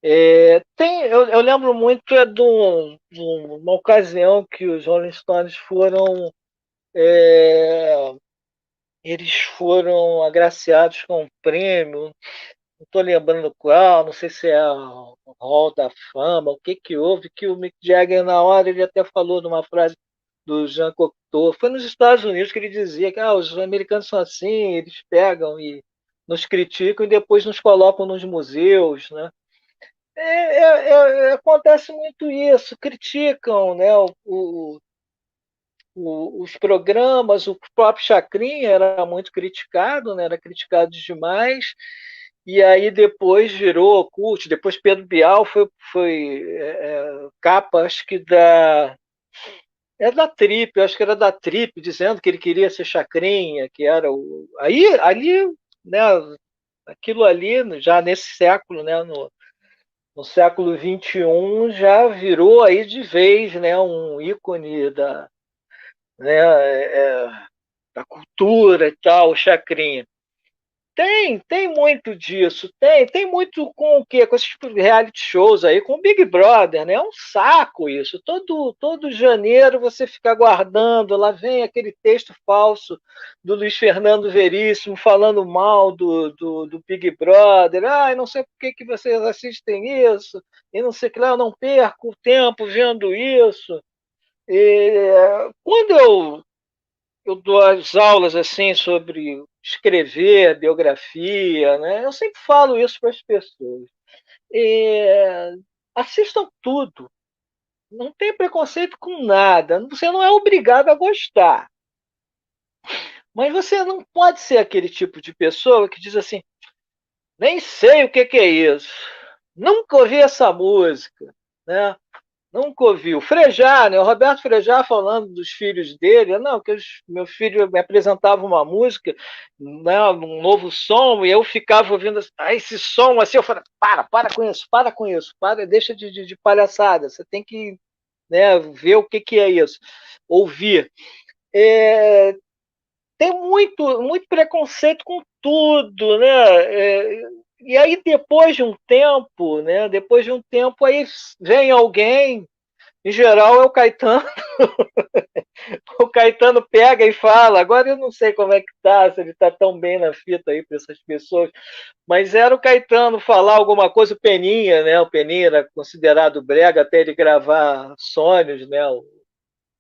Eu lembro muito de uma ocasião que os Rolling Stones foram eles foram agraciados com um prêmio, não estou lembrando qual, não sei se é o Hall da Fama, o que houve, que o Mick Jagger, na hora, ele até falou numa frase do Jean Cocteau, foi nos Estados Unidos que ele dizia que os americanos são assim, eles pegam e nos criticam e depois nos colocam nos museus, né? Acontece muito isso, criticam, né, os programas, o próprio Chacrinha era muito criticado, né? Era criticado demais, e aí depois virou cult, depois Pedro Bial foi capa, acho que da Trip, eu acho que era da Trip, dizendo que ele queria ser Chacrinha, que era o... Aí, ali, né, aquilo ali, já nesse século, né, no século XXI, já virou aí de vez, né, um ícone né, da cultura e tal, o Chacrinha. Tem muito disso, tem muito com o quê? Com esses reality shows aí, com o Big Brother, né? É um saco isso. Todo janeiro você fica aguardando, lá vem aquele texto falso do Luiz Fernando Veríssimo falando mal do Big Brother. Ah, não sei por que vocês assistem isso, e não sei o que lá, eu não perco tempo vendo isso. E, quando eu dou as aulas assim sobre escrever biografia, né? Eu sempre falo isso para as pessoas. Assistam tudo. Não tem preconceito com nada. Você não é obrigado a gostar. Mas você não pode ser aquele tipo de pessoa que diz assim: nem sei o que é isso. Nunca ouvi essa música, né? Nunca ouviu. Frejá, né? O Roberto Frejá falando dos filhos dele. Não, que meu filho me apresentava uma música, né, um novo som, e eu ficava ouvindo esse som assim. Eu falei, para com isso, deixa de palhaçada. Você tem que, né, ver o que é isso. Ouvir. Tem muito preconceito com tudo, né? E aí, depois de um tempo, né? Depois de um tempo, aí vem alguém, em geral é o Caetano. O Caetano pega e fala, agora eu não sei como é que tá, se ele tá tão bem na fita aí para essas pessoas, mas era o Caetano falar alguma coisa, o Peninha, né? O Peninha era considerado brega até ele gravar Sonhos, né?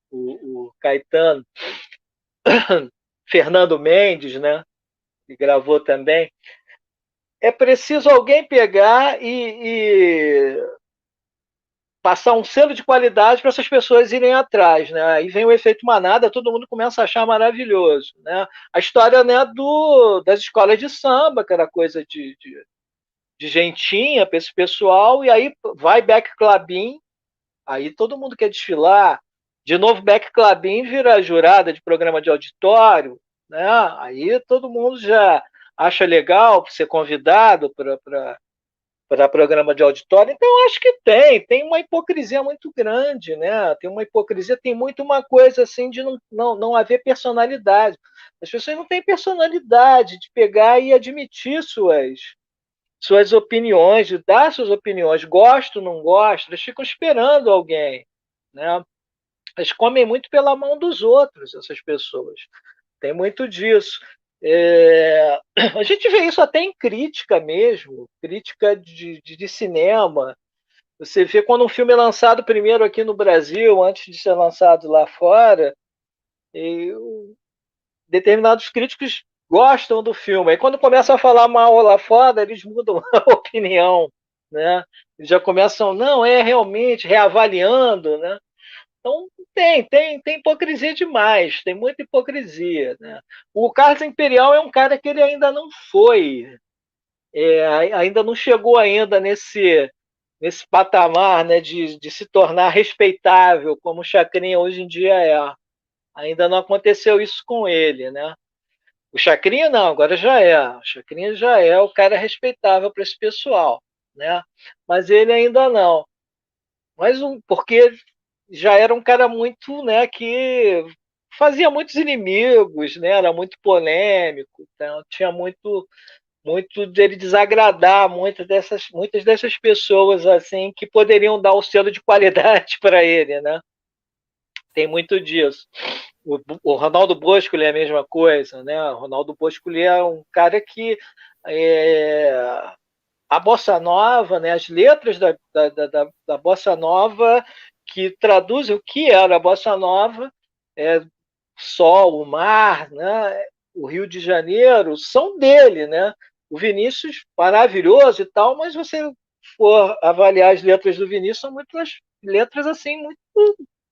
O Caetano. Fernando Mendes, né? Ele gravou também. É preciso alguém pegar e passar um selo de qualidade para essas pessoas irem atrás, né? Aí vem o efeito manada, todo mundo começa a achar maravilhoso, né? A história, né, das escolas de samba, que era coisa de gentinha para esse pessoal, e aí vai Beck Clabin, aí todo mundo quer desfilar. De novo, Beck Clabin vira jurada de programa de auditório, né? Aí todo mundo já acha legal ser convidado para programa de auditório. Então, eu acho que tem uma hipocrisia muito grande, né? Tem uma hipocrisia, tem muito uma coisa assim de não haver personalidade. As pessoas não têm personalidade de pegar e admitir suas opiniões, de dar suas opiniões. Gosto, não gosto, eles ficam esperando alguém, né? Eles comem muito pela mão dos outros, essas pessoas. Tem muito disso. A gente vê isso até em crítica mesmo, crítica de cinema. Você vê quando um filme é lançado primeiro aqui no Brasil, antes de ser lançado lá fora, e determinados críticos gostam do filme. Aí quando começam a falar mal lá fora, eles mudam a opinião, né? Eles já começam, não, realmente, reavaliando, né? Então, tem hipocrisia demais, tem muita hipocrisia, né? O Carlos Imperial é um cara que ele ainda não foi, ainda não chegou ainda nesse patamar, né, de se tornar respeitável, como o Chacrinha hoje em dia é. Ainda não aconteceu isso com ele, né? O Chacrinha não, agora já é. O Chacrinha já é o cara respeitável para esse pessoal, né? Mas ele ainda não. Mas porque já era um cara muito, né, que fazia muitos inimigos, né, era muito polêmico, então tinha muito dele desagradar muitas dessas pessoas assim que poderiam dar o selo de qualidade para ele, né? Tem muito disso. O Ronaldo Bosco é a mesma coisa, né? O Ronaldo Bosco é um cara que a bossa nova, né, as letras da bossa nova que traduzem o que era a bossa nova, sol, o mar, né, o Rio de Janeiro, são dele, né? O Vinícius, maravilhoso e tal, mas você for avaliar as letras do Vinícius, são muitas letras assim, muito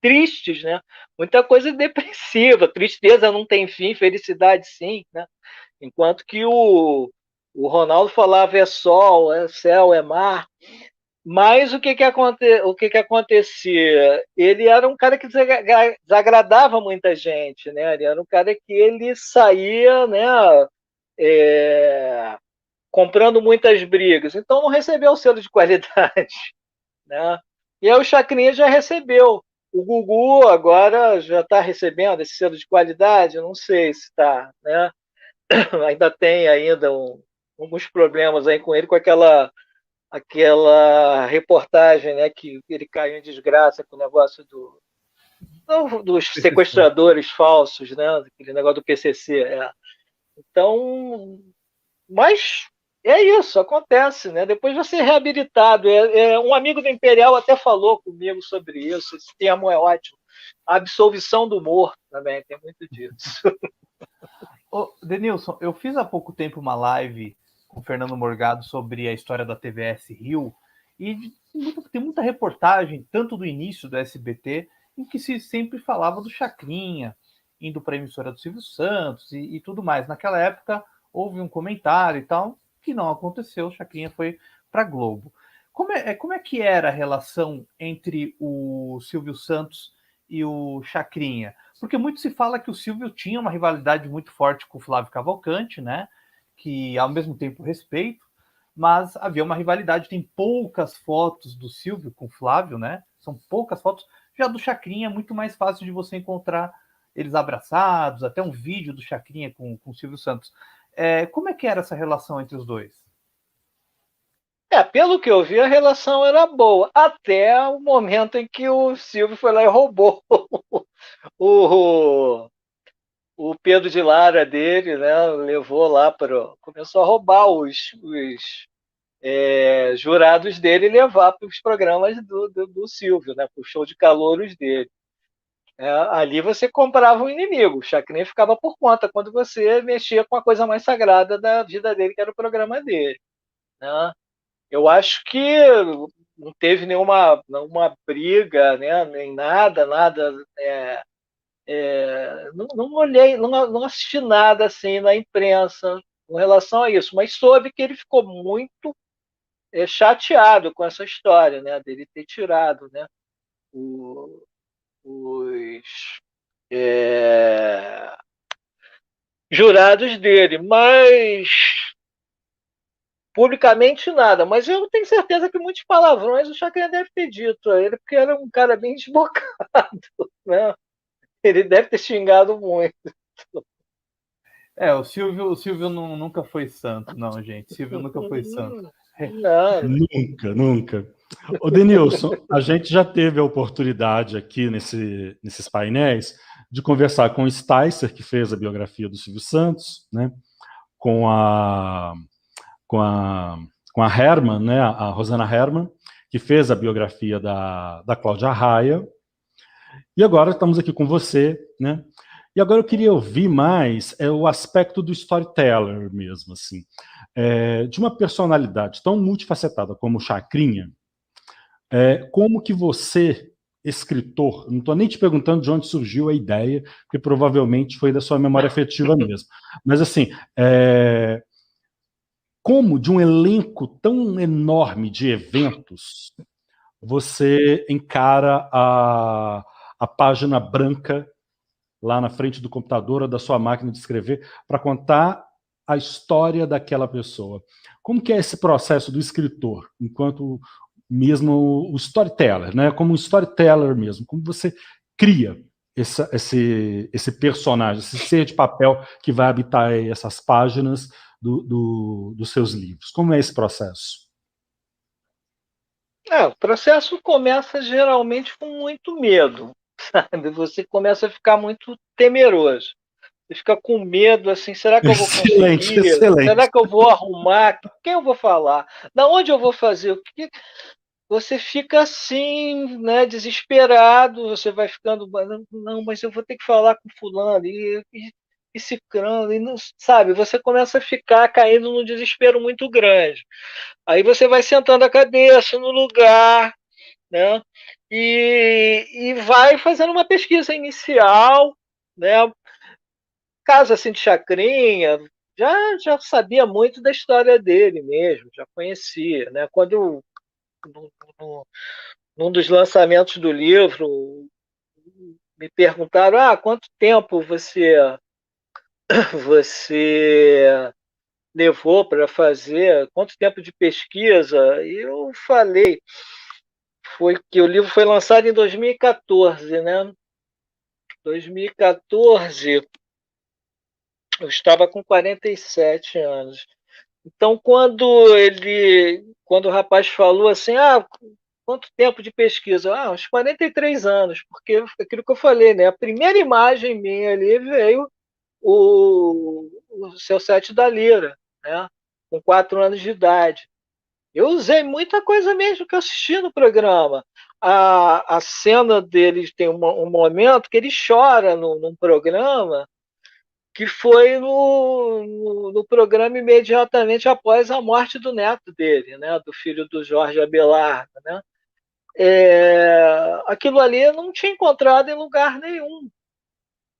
tristes, né? Muita coisa depressiva, tristeza não tem fim, felicidade sim, né? Enquanto que o Ronaldo falava é sol, é céu, é mar. Mas o que que acontecia? Ele era um cara que desagradava muita gente, né? Ele era um cara que ele saía, né? É, comprando muitas brigas, então não recebeu o selo de qualidade, né? E aí o Chacrinha já recebeu. O Gugu agora já está recebendo esse selo de qualidade, não sei se está, né? Ainda tem alguns problemas aí com ele, com aquela reportagem, né, que ele caiu em desgraça com o negócio dos sequestradores falsos, né, aquele negócio do PCC. Então, mas é isso, acontece, né? Depois de ser reabilitado. Um amigo do Imperial até falou comigo sobre isso. Esse termo é ótimo. A absolvição do morto também, tem muito disso. Ô, Denilson, eu fiz há pouco tempo uma live com o Fernando Morgado sobre a história da TVS Rio e tem muita reportagem, tanto do início do SBT, em que se sempre falava do Chacrinha, indo para a emissora do Silvio Santos e tudo mais. Naquela época houve um comentário e tal, que não aconteceu, o Chacrinha foi para a Globo. Como é que era a relação entre o Silvio Santos e o Chacrinha? Porque muito se fala que o Silvio tinha uma rivalidade muito forte com o Flávio Cavalcante, né? Que ao mesmo tempo respeito, mas havia uma rivalidade. Tem poucas fotos do Silvio com o Flávio, né? São poucas fotos. Já do Chacrinha é muito mais fácil de você encontrar eles abraçados, até um vídeo do Chacrinha com o Silvio Santos. Como é que era essa relação entre os dois? Pelo que eu vi, a relação era boa, até o momento em que o Silvio foi lá e roubou o, o Pedro de Lara dele, né? Levou lá começou a roubar os jurados dele e levar para os programas do Silvio, né? Para o show de calouros dele. Ali você comprava um inimigo, o Chacrinha ficava por conta quando você mexia com a coisa mais sagrada da vida dele, que era o programa dele, né? Eu acho que não teve nenhuma briga, né? Nem nada. Não olhei, não assisti nada assim na imprensa com relação a isso, mas soube que ele ficou muito chateado com essa história, né? Dele ter tirado, né? Os jurados dele, mas publicamente nada, mas eu tenho certeza que muitos palavrões o Chacrinha deve ter dito a ele, porque era um cara bem desbocado, né? Ele deve ter xingado muito. O Silvio nunca foi santo, não, gente. Silvio nunca foi santo. Nunca, nunca. Ô, Denilson, a gente já teve a oportunidade aqui nesses painéis de conversar com o Sticer, que fez a biografia do Silvio Santos, né? Com a Herman, né? A Rosana Herman, que fez a biografia da Cláudia Raia. E agora estamos aqui com você, né? E agora eu queria ouvir mais o aspecto do storyteller mesmo, assim. De uma personalidade tão multifacetada como o Chacrinha, como que você, escritor, não estou nem te perguntando de onde surgiu a ideia, porque provavelmente foi da sua memória afetiva mesmo, mas assim, como de um elenco tão enorme de eventos, você encara a página branca lá na frente do computador ou da sua máquina de escrever para contar a história daquela pessoa. Como que é esse processo do escritor, enquanto mesmo o storyteller, né? Como um storyteller mesmo, como você cria esse personagem, esse ser de papel que vai habitar essas páginas dos seus livros? Como é esse processo? O processo começa geralmente com muito medo, sabe? Você começa a ficar muito temeroso. Você fica com medo, assim, será que eu vou conseguir? Excelente. Será que eu vou arrumar? Quem eu vou falar? Da onde eu vou fazer? O que? Você fica assim, né, desesperado, você vai ficando, não, mas eu vou ter que falar com fulano e ciclano, e não, sabe, você começa a ficar caindo num desespero muito grande. Aí você vai sentando a cabeça no lugar, né? e vai fazendo uma pesquisa inicial, né? Caso assim de Chacrinha, já sabia muito da história dele mesmo, já conhecia, né? Quando no, no, num dos lançamentos do livro me perguntaram: quanto tempo você levou para fazer, quanto tempo de pesquisa? E eu falei, foi que o livro foi lançado em 2014, né? 2014, eu estava com 47 anos. Então, quando o rapaz falou assim, quanto tempo de pesquisa? Uns 43 anos, porque aquilo que eu falei, né? A primeira imagem minha ali veio o Seu Sete da Lira, né? Com 4 anos de idade. Eu usei muita coisa mesmo que eu assisti no programa. A cena dele tem um momento que ele chora num programa que foi no programa imediatamente após a morte do neto dele, né, do filho do Jorge Abelardo. Né? Aquilo ali eu não tinha encontrado em lugar nenhum,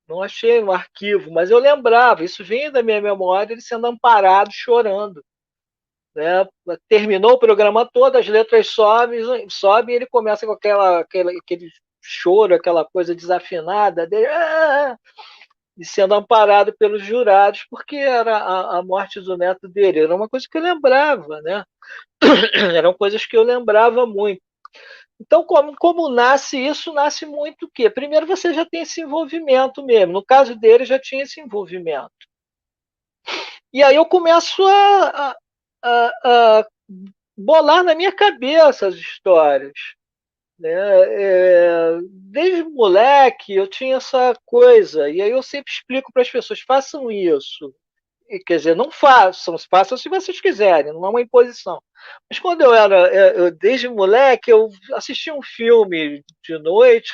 não achei no arquivo, mas eu lembrava, isso vinha da minha memória, ele sendo amparado, chorando. Né? Terminou o programa todo, as letras sobem e ele começa com aquele choro, aquela coisa desafinada dele, e sendo amparado pelos jurados, porque era a morte do neto dele. Era uma coisa que eu lembrava, né? Eram coisas que eu lembrava muito. Então, como nasce isso? Nasce muito o quê? Primeiro, você já tem esse envolvimento mesmo. No caso dele, já tinha esse envolvimento. E aí eu começo a bolar na minha cabeça as histórias. Né? Desde moleque eu tinha essa coisa, e aí eu sempre explico para as pessoas: façam isso. Quer dizer, não façam, façam se vocês quiserem, não é uma imposição. Mas quando desde moleque, eu assistia um filme de noite,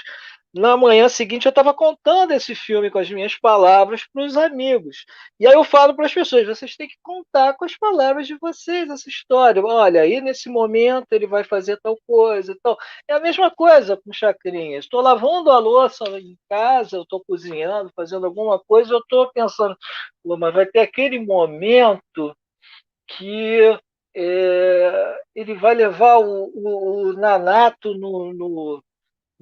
na manhã seguinte eu estava contando esse filme com as minhas palavras para os amigos. E aí eu falo para as pessoas: vocês têm que contar com as palavras de vocês essa história. Olha, aí nesse momento ele vai fazer tal coisa e tal. É a mesma coisa com Chacrinha. Estou lavando a louça em casa, eu estou cozinhando, fazendo alguma coisa, eu estou pensando, mas vai ter aquele momento que ele vai levar o Nanato no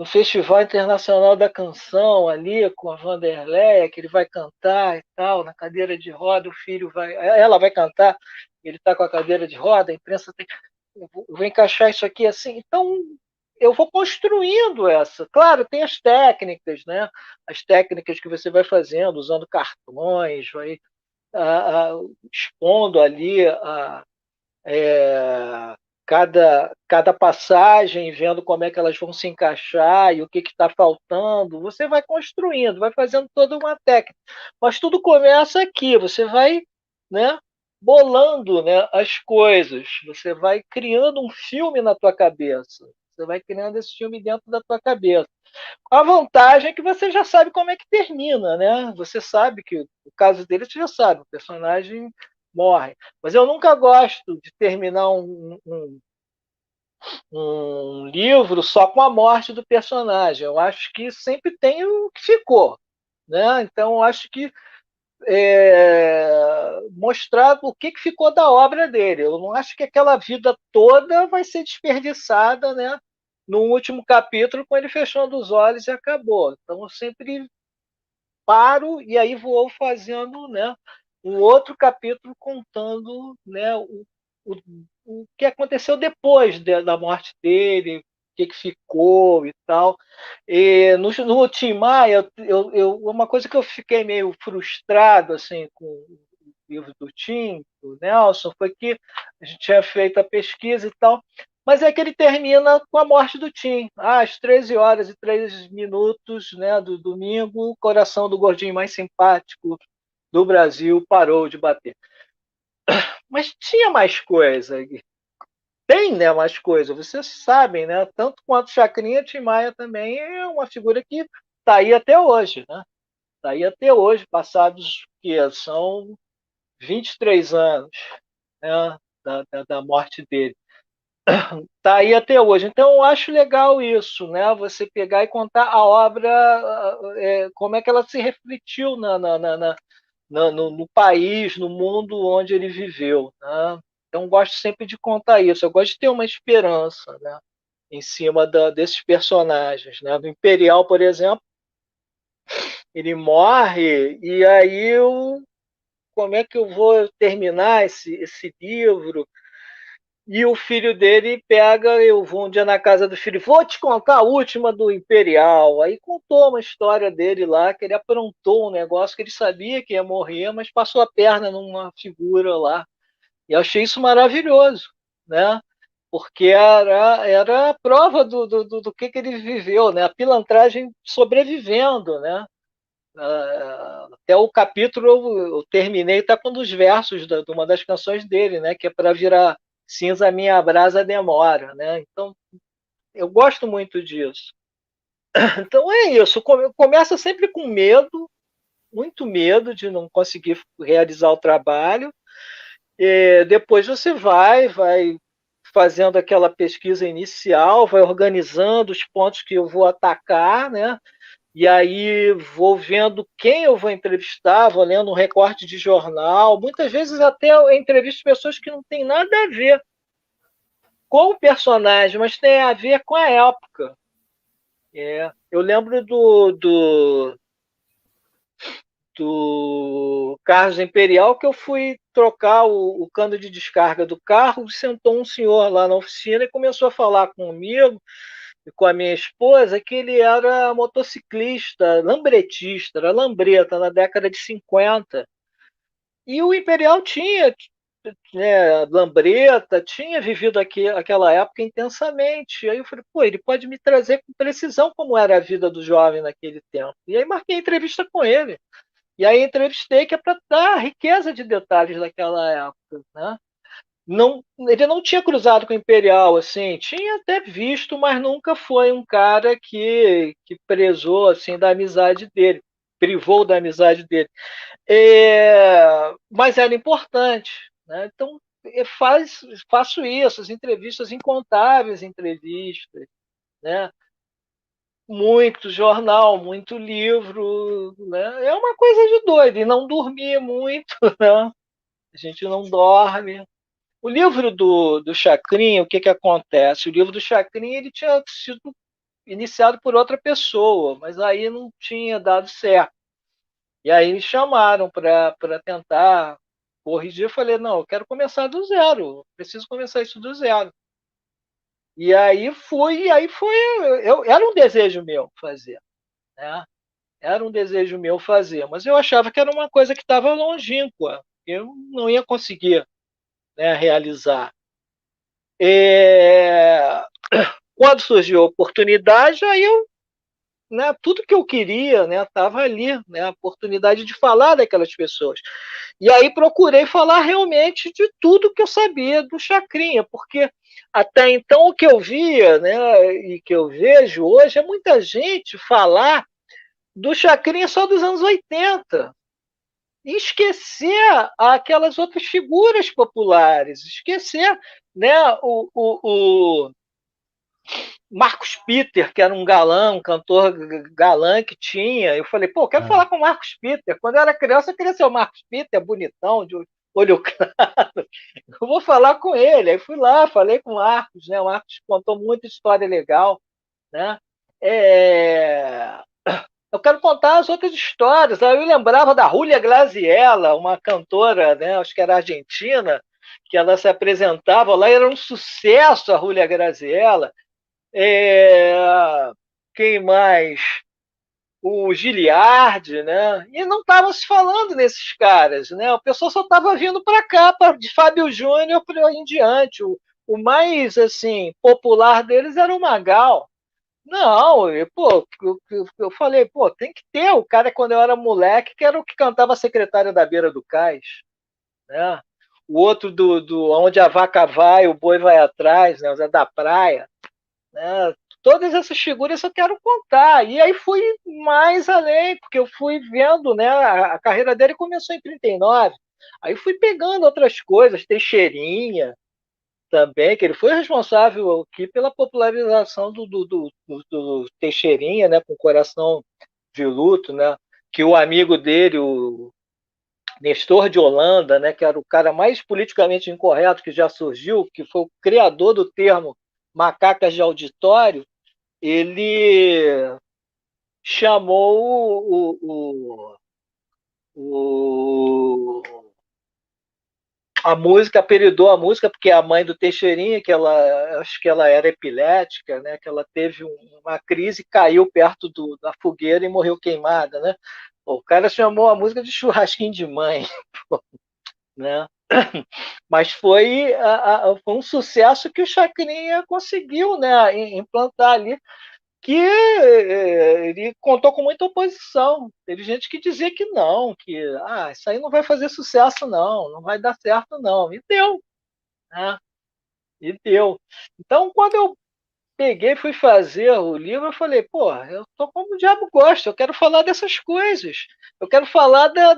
Festival Internacional da Canção, ali com a Vanderleia, que ele vai cantar e tal, na cadeira de roda, ela vai cantar, ele está com a cadeira de roda, a imprensa tem. Eu vou encaixar isso aqui assim. Então, eu vou construindo essa. Claro, tem as técnicas, né? As técnicas que você vai fazendo, usando cartões, vai expondo ali é, cada passagem, vendo como é que elas vão se encaixar e o que está faltando. Você vai construindo, vai fazendo toda uma técnica. Mas tudo começa aqui, você vai, né, bolando, né, as coisas, você vai criando um filme na tua cabeça. Você vai criando esse filme dentro da tua cabeça. A vantagem é que você já sabe como é que termina, né? Você sabe que o caso dele, você já sabe, o personagem morre. Mas eu nunca gosto de terminar um livro só com a morte do personagem. Eu acho que sempre tem o que ficou. Né? Então, eu acho que mostrar o que ficou da obra dele. Eu não acho que aquela vida toda vai ser desperdiçada, né? No último capítulo, com ele fechando os olhos e acabou. Então, eu sempre paro e aí vou fazendo, né, um outro capítulo contando, né, o, o que aconteceu depois da morte dele, o que ficou e tal. E no Tim Maia, uma coisa que eu fiquei meio frustrado assim, com o livro do Tim, do Nelson, foi que a gente tinha feito a pesquisa e tal, mas é que ele termina com a morte do Tim. Às 13h03, né, do domingo, o coração do gordinho mais simpático do Brasil parou de bater. Mas tinha mais coisa. Tem, né, mais coisa. Vocês sabem, né? Tanto quanto Chacrinha, Tim Maia também é uma figura que está aí até hoje. Né? Está aí até hoje, passados que são 23 anos, né, da morte dele. tá aí até hoje. Então, eu acho legal isso, né? Você pegar e contar a obra, como é que ela se refletiu no país, no mundo onde ele viveu, né? Então, gosto sempre de contar isso. Eu gosto de ter uma esperança, né? Em cima desses personagens, né? Do Imperial, por exemplo, ele morre e aí como é que eu vou terminar esse livro? E o filho dele pega, eu vou um dia na casa do filho, vou te contar a última do Imperial. Aí contou uma história dele lá, que ele aprontou um negócio que ele sabia que ia morrer, mas passou a perna numa figura lá. E eu achei isso maravilhoso, né? Porque era a prova do que ele viveu, né? A pilantragem sobrevivendo, né? Até o capítulo eu terminei, tá com um dos versos de uma das canções dele, né? Que é para virar cinza minha brasa demora, né? Então eu gosto muito disso. Então é isso. Começa sempre com medo, muito medo de não conseguir realizar o trabalho. E depois você vai fazendo aquela pesquisa inicial, vai organizando os pontos que eu vou atacar, né? E aí vou vendo quem eu vou entrevistar, vou lendo um recorte de jornal. Muitas vezes até eu entrevisto pessoas que não têm nada a ver com o personagem, mas tem a ver com a época. Eu lembro do Carlos Imperial, que eu fui trocar o cano de descarga do carro, sentou um senhor lá na oficina e começou a falar comigo e com a minha esposa que ele era motociclista, lambretista, era lambreta na década de 50. E o Imperial tinha, né, lambreta, tinha vivido aquela época intensamente. Aí eu falei, pô, ele pode me trazer com precisão como era a vida do jovem naquele tempo. E aí marquei entrevista com ele. E aí entrevistei, que é para dar a riqueza de detalhes daquela época, né? Não, ele não tinha cruzado com o Imperial, assim, tinha até visto, mas nunca foi um cara que prezou assim da amizade dele, privou da amizade dele. Mas era importante, né? Então faço isso, as entrevistas, incontáveis entrevistas, né? Muito jornal, muito livro, né? É uma coisa de doido, e não dormir muito, né? A gente não dorme. O livro do Chacrinha, o que acontece? O livro do Chacrinha ele tinha sido iniciado por outra pessoa, mas aí não tinha dado certo. E aí me chamaram para tentar corrigir. Eu falei, não, eu quero começar do zero, preciso começar isso do zero. E aí era um desejo meu fazer, né? Era um desejo meu fazer, mas eu achava que era uma coisa que estava longínqua, eu não ia conseguir, né, realizar. Quando surgiu a oportunidade, aí né, tudo que eu queria estava ali, né, a oportunidade de falar daquelas pessoas. E aí procurei falar realmente de tudo que eu sabia do Chacrinha, porque até então o que eu via, né, e que eu vejo hoje é muita gente falar do Chacrinha só dos anos 80 e esquecer aquelas outras figuras populares, esquecer, né, o Marcos Peter, que era um galã, um cantor galã que tinha. Eu falei, pô, eu quero falar com o Marcos Peter. Quando eu era criança, eu queria ser o Marcos Peter, bonitão, de olho claro. Eu vou falar com ele. Aí fui lá, falei com o Marcos, né? O Marcos contou muita história legal, né? Eu quero contar as outras histórias. Aí eu lembrava da Júlia Graziella, uma cantora, né? Acho que era argentina, que ela se apresentava lá, era um sucesso a Júlia Graziella. Quem mais? O Giliardi, né? E não estavam se falando nesses caras, né? O pessoal só estava vindo para cá, de Fábio Júnior para em diante. O mais assim popular deles era o Magal. Não, eu falei, pô, tem que ter. O cara, quando eu era moleque, que era o que cantava a secretária da beira do cais, né? O outro do Onde a Vaca Vai, o Boi Vai Atrás, né? O Zé da Praia, né? Todas essas figuras eu quero contar. E aí fui mais além, porque eu fui vendo, né? A carreira dele começou em 39. Aí fui pegando outras coisas, Teixeirinha, também, que ele foi responsável aqui pela popularização do Teixeirinha, né, com Coração de Luto, né, que o amigo dele, o Nestor de Holanda, né, que era o cara mais politicamente incorreto que já surgiu, que foi o criador do termo macacas de auditório, ele chamou a música, apelidou a música, porque a mãe do Teixeirinha, que ela, acho que ela era epilética, né, que ela teve uma crise, caiu perto da fogueira e morreu queimada, né? O cara chamou a música de churrasquinho de mãe, né? Mas foi um sucesso que o Chacrinha conseguiu, né, implantar ali, que ele contou com muita oposição. Teve gente que dizia que não, que isso aí não vai fazer sucesso, não vai dar certo, não. E deu, né? E deu. Então, quando eu peguei e fui fazer o livro, eu falei, pô, eu tô como o diabo gosta, eu quero falar dessas coisas. Eu quero falar das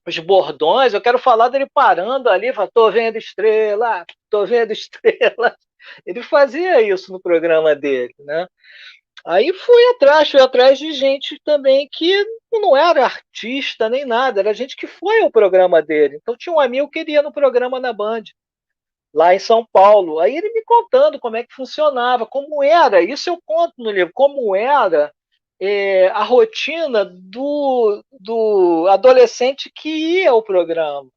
os bordões, eu quero falar dele parando ali, tô vendo estrela, tô vendo estrela. Ele fazia isso no programa dele, né? Aí fui atrás de gente também que não era artista nem nada, era gente que foi ao programa dele. Então tinha um amigo que ia no programa na Band, lá em São Paulo. Aí ele me contando como é que funcionava, como era, isso eu conto no livro, como era a rotina do adolescente que ia ao programa.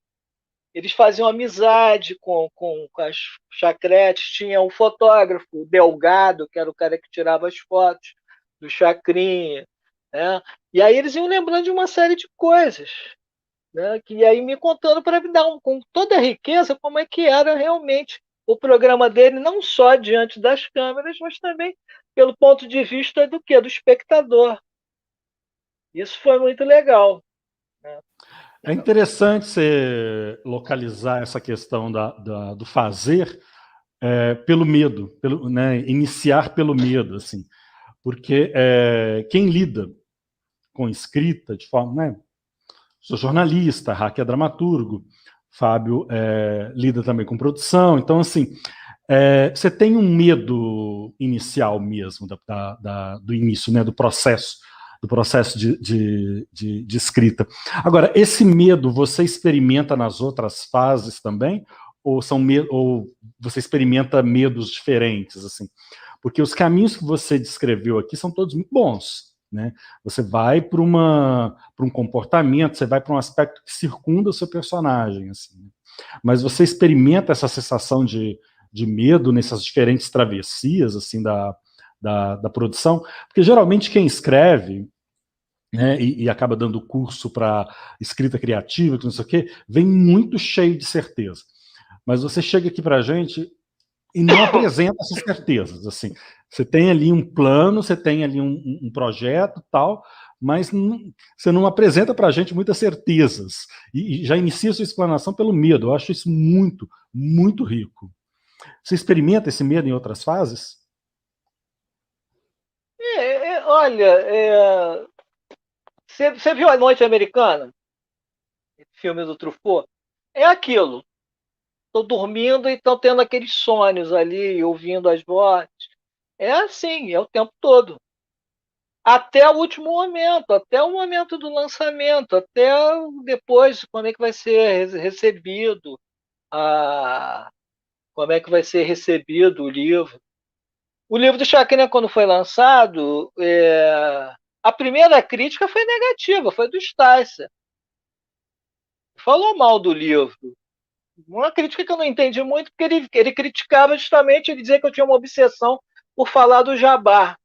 Eles faziam amizade com as chacretes, tinha um fotógrafo, o Delgado, que era o cara que tirava as fotos do Chacrinha, né? E aí eles iam lembrando de uma série de coisas, né? Que aí me contando para me dar com toda a riqueza como é que era realmente o programa dele, não só diante das câmeras, mas também pelo ponto de vista do quê? Do espectador. Isso foi muito legal, né? É interessante você localizar essa questão do fazer pelo medo, né, iniciar pelo medo, assim, porque quem lida com escrita de forma, né, sou jornalista, Hack é dramaturgo, Fábio lida também com produção, então assim, você tem um medo inicial mesmo do início, né, do processo de escrita. Agora, esse medo você experimenta nas outras fases também? Ou você experimenta medos diferentes, assim? Porque os caminhos que você descreveu aqui são todos muito bons, né? Você vai para um comportamento, você vai para um aspecto que circunda o seu personagem, assim. Mas você experimenta essa sensação de medo nessas diferentes travessias, assim, da produção? Porque geralmente quem escreve, né, e acaba dando curso para escrita criativa, que não sei o quê, vem muito cheio de certeza. Mas você chega aqui para a gente e não apresenta essas certezas. Assim, você tem ali um plano, você tem ali um projeto tal, mas você não apresenta para a gente muitas certezas. E já inicia sua explanação pelo medo. Eu acho isso muito, muito rico. Você experimenta esse medo em outras fases? Olha, você viu A Noite Americana? Filme do Truffaut? É aquilo. Estou dormindo e estão tendo aqueles sonhos ali, ouvindo as vozes. É assim, é o tempo todo. Até o último momento, até o momento do lançamento, até depois, como é que vai ser recebido, como é que vai ser recebido o livro. O livro do Chacrinha, quando foi lançado, a primeira crítica foi negativa, foi do Sticer. Falou mal do livro. Uma crítica que eu não entendi muito, porque ele criticava justamente, ele dizia que eu tinha uma obsessão por falar do jabá,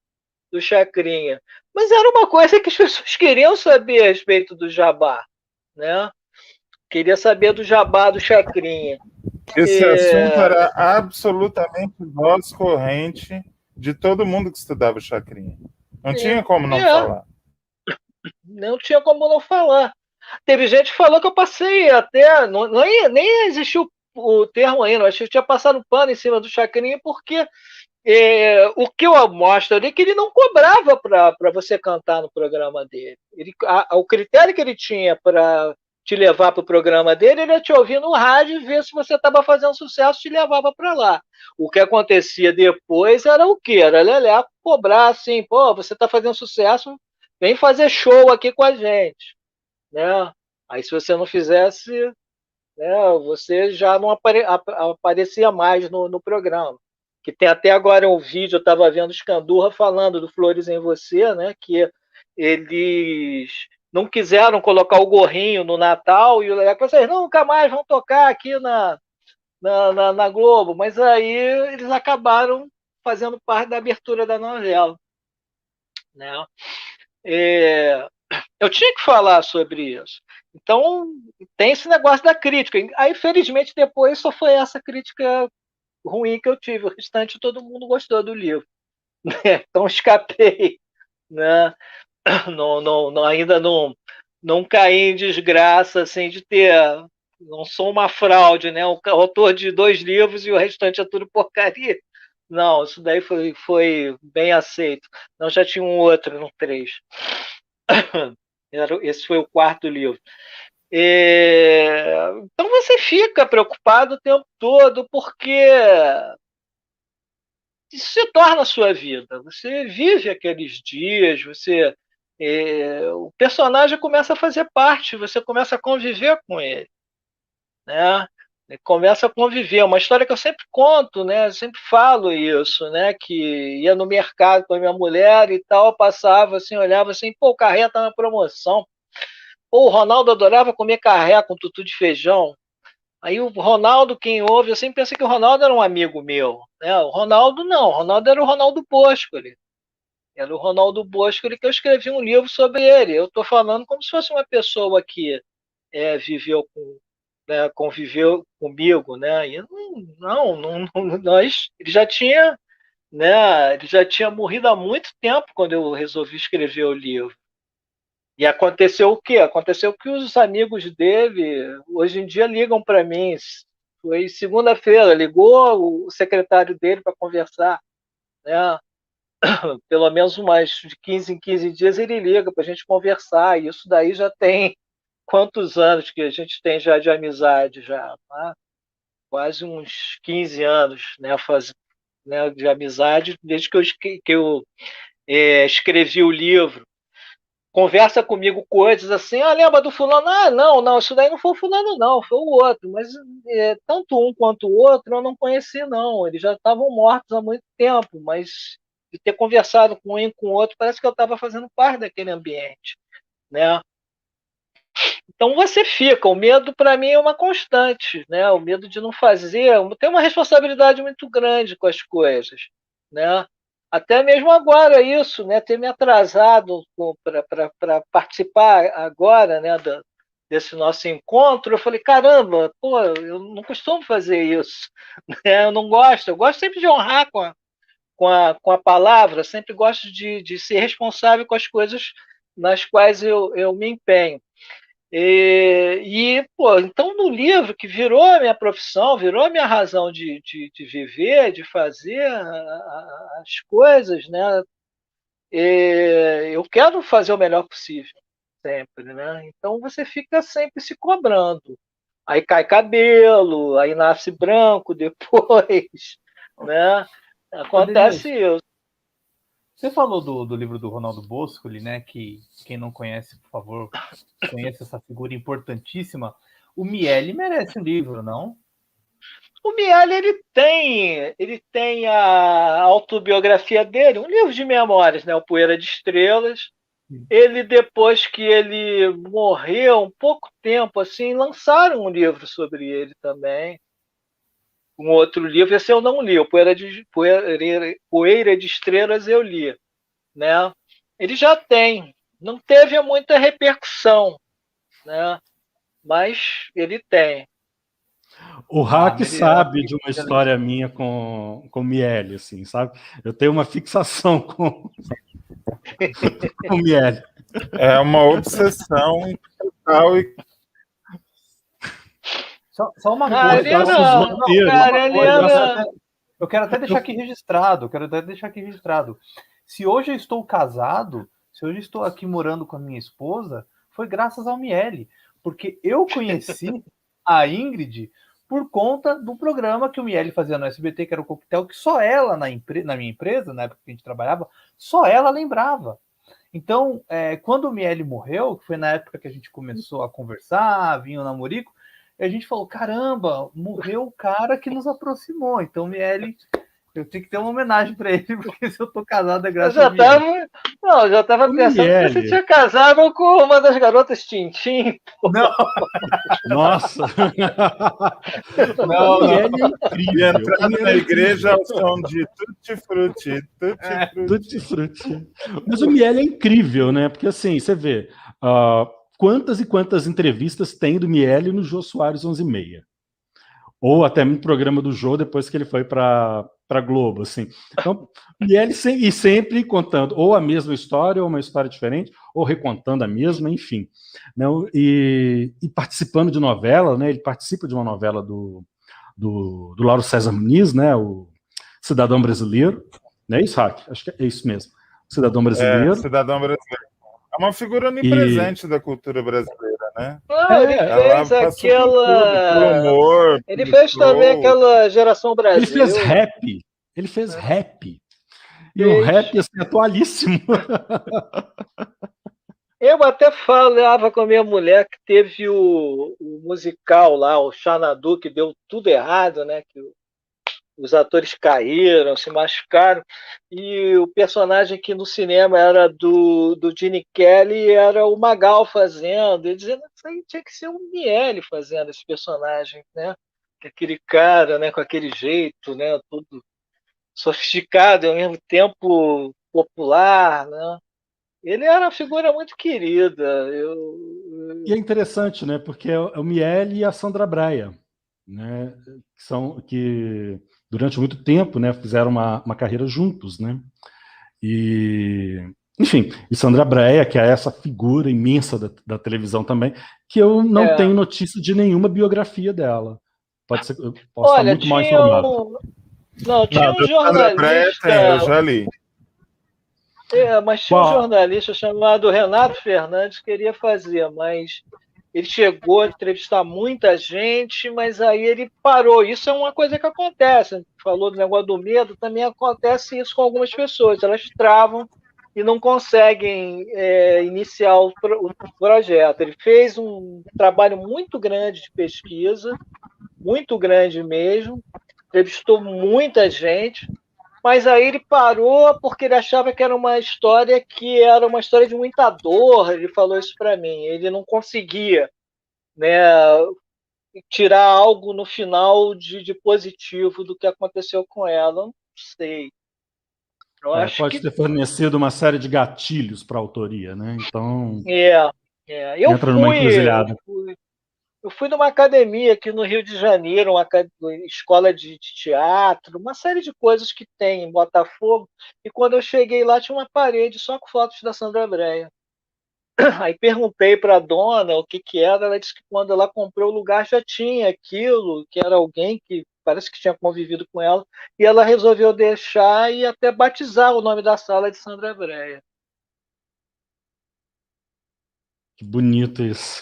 do Chacrinha. Mas era uma coisa que as pessoas queriam saber a respeito do jabá, né? Queria saber do jabá do Chacrinha. Esse assunto era absolutamente voz corrente de todo mundo que estudava Chacrinha. Não tinha como não falar. Não tinha como não falar. Teve gente que falou que eu passei até. Nem existiu o termo ainda, acho que eu tinha passado pano em cima do Chacrinha, porque o que eu mostro ali é que ele não cobrava para você cantar no programa dele. O critério que ele tinha para te levar para o programa dele, ele ia te ouvir no rádio e ver se você estava fazendo sucesso, te levava para lá. O que acontecia depois era o quê? Era Lelé cobrar assim, pô, você está fazendo sucesso, vem fazer show aqui com a gente, né? Aí se você não fizesse, né, você já não aparecia mais no programa. Que tem até agora um vídeo, eu estava vendo Escandurra falando do Flores em Você, né, que eles não quiseram colocar o gorrinho no Natal e o Lelé falou assim, nunca mais vão tocar aqui na Globo, mas aí eles acabaram fazendo parte da abertura da novela, né? Eu tinha que falar sobre isso. Então, tem esse negócio da crítica. Aí, felizmente, depois só foi essa crítica ruim que eu tive. O restante, todo mundo gostou do livro. Então, escapei. Né? Ainda não caí em desgraça assim, de ter. Não sou uma fraude, né? O autor de 2 livros e o restante é tudo porcaria. Não, isso daí foi bem aceito. Não, já tinha um outro no 3. Esse foi o 4º livro. Então você fica preocupado o tempo todo, porque isso se torna a sua vida. Você vive aqueles dias, o personagem começa a fazer parte, você começa a conviver com ele, né? Começa a conviver. É uma história que eu sempre conto, né? Eu sempre falo isso, né? Que ia no mercado com a minha mulher e tal, passava assim, olhava assim, pô, o carré tá na promoção. Pô, o Ronaldo adorava comer carré com tutu de feijão. Aí o Ronaldo, quem ouve, eu sempre pensei que o Ronaldo era um amigo meu, né? O Ronaldo não, o Ronaldo era o Ronaldo Boscoli. Era o Ronaldo Boscoli que eu escrevi um livro sobre ele. Eu estou falando como se fosse uma pessoa que conviveu comigo, né? E ele já tinha, né? Ele já tinha morrido há muito tempo quando eu resolvi escrever o livro. E aconteceu o quê? Aconteceu que os amigos dele, hoje em dia, ligam para mim. Foi segunda-feira, ligou o secretário dele para conversar, né? Pelo menos mais de 15 em 15 dias ele liga para a gente conversar. E isso daí já tem quantos anos que a gente tem já de amizade? Já, tá? Quase uns 15 anos, né, de amizade, desde que eu escrevi o livro. Conversa comigo coisas assim, lembra do fulano? Não, isso daí não foi o fulano, não, foi o outro. Mas tanto um quanto o outro eu não conheci, não. Eles já estavam mortos há muito tempo, mas de ter conversado com um e com o outro, parece que eu estava fazendo parte daquele ambiente, né? Então você fica, o medo para mim é uma constante, né? O medo de não fazer, tem uma responsabilidade muito grande com as coisas, né? Até mesmo agora isso, né? Ter me atrasado para participar agora, né? Desse nosso encontro, eu falei, caramba, pô, eu não costumo fazer isso, né? Eu não gosto, eu gosto sempre de honrar com a palavra, sempre gosto de ser responsável com as coisas nas quais eu me empenho. Pô, então no livro, que virou a minha profissão, virou a minha razão de viver, de fazer as coisas, né? Eu quero fazer o melhor possível, sempre, né? Então você fica sempre se cobrando. Aí cai cabelo, aí nasce branco depois, né? Acontece isso. Você falou do livro do Ronaldo Boscoli, né? Que quem não conhece, por favor, conheça essa figura importantíssima. O Miele merece um livro, não? O Miele, ele tem a autobiografia dele, um livro de memórias, né? O Poeira de Estrelas. Ele, depois que ele morreu, um pouco tempo assim, lançaram um livro sobre ele também. Um outro livro, esse eu não li, o Poeira de Estrelas eu li, né? Ele já tem, não teve muita repercussão, né? Mas ele tem. O Hack sabe de uma história minha com o Miele, assim, sabe? Eu tenho uma fixação com o Miele. É uma obsessão total e Só uma coisa. Eu quero até deixar aqui registrado. Se hoje eu estou casado, se hoje eu estou aqui morando com a minha esposa, foi graças ao Miele. porque eu conheci a Ingrid por conta do programa que o Miele fazia no SBT, que era o Coquetel, que só ela na minha empresa, na época que a gente trabalhava, só ela lembrava. Então, quando o Miele morreu, que foi na época que a gente começou a conversar, vinha o namorico, a gente falou, caramba, morreu o cara que nos aproximou. Então, Miele, eu tenho que ter uma homenagem para ele, porque se eu tô casado é graças a Miele. Eu já estava pensando que você tinha casado com uma das garotas Tintim. Não. Nossa! Não, Miele é incrível. E entrar na igreja ao som de tutti frutti, tutti frutti. Mas o Miele é incrível, né? Porque assim, você vê quantas e quantas entrevistas tem do Miele no Jô Soares 11h30. Ou até no programa do Jô, depois que ele foi para Globo, assim. Então, Miele sempre contando ou a mesma história, ou uma história diferente, ou recontando a mesma, enfim. Não, e participando de novela, né? Ele participa de uma novela do Lauro César Muniz, né? O Cidadão Brasileiro. Não é isso, Hack? Acho que é isso mesmo. Cidadão Brasileiro. Cidadão Brasileiro. É uma figura onipresente da cultura brasileira, né? Ele fez aquela. Humor, ele fez também aquela Geração Brasil. Ele fez rap. Ele fez rap. E o rap assim, atualíssimo. Eu até falava com a minha mulher que teve o musical lá, o Xanadu, que deu tudo errado, né? Que os atores caíram, se machucaram, e o personagem que no cinema era do Gene Kelly era o Magal fazendo, e dizendo que isso aí tinha que ser o Miele fazendo esse personagem, né? Aquele cara, né, com aquele jeito, né, todo sofisticado e ao mesmo tempo popular, né? Ele era uma figura muito querida. E é interessante, né? Porque é o Miele e a Sandra Braia, né? Que durante muito tempo, né, fizeram uma carreira juntos, né? E, enfim, e Sandra Braia, que é essa figura imensa da televisão também, que eu não tenho notícia de nenhuma biografia dela. Pode ser, eu posso estar muito mal informado. Tinha um jornalista. Eu já li. Mas tinha um jornalista chamado Renato Fernandes que queria fazer, mas ele chegou a entrevistar muita gente, mas aí ele parou. Isso é uma coisa que acontece. Falou do negócio do medo, também acontece isso com algumas pessoas. Elas travam e não conseguem iniciar o projeto. Ele fez um trabalho muito grande de pesquisa, muito grande mesmo, entrevistou muita gente, mas aí ele parou porque ele achava que era uma história de muita dor. Ele falou isso para mim. Ele não conseguia, né, tirar algo no final de positivo do que aconteceu com ela. Não sei. Eu acho pode ter fornecido uma série de gatilhos para a autoria, né? Então. Entra numa encruzilhada. Eu fui numa academia aqui no Rio de Janeiro, uma escola de teatro, uma série de coisas que tem em Botafogo, e quando eu cheguei lá tinha uma parede só com fotos da Sandra Breia. Aí perguntei para a dona o que era, ela disse que quando ela comprou o lugar já tinha aquilo, que era alguém que parece que tinha convivido com ela, e ela resolveu deixar e até batizar o nome da sala de Sandra Breia. Que bonito isso.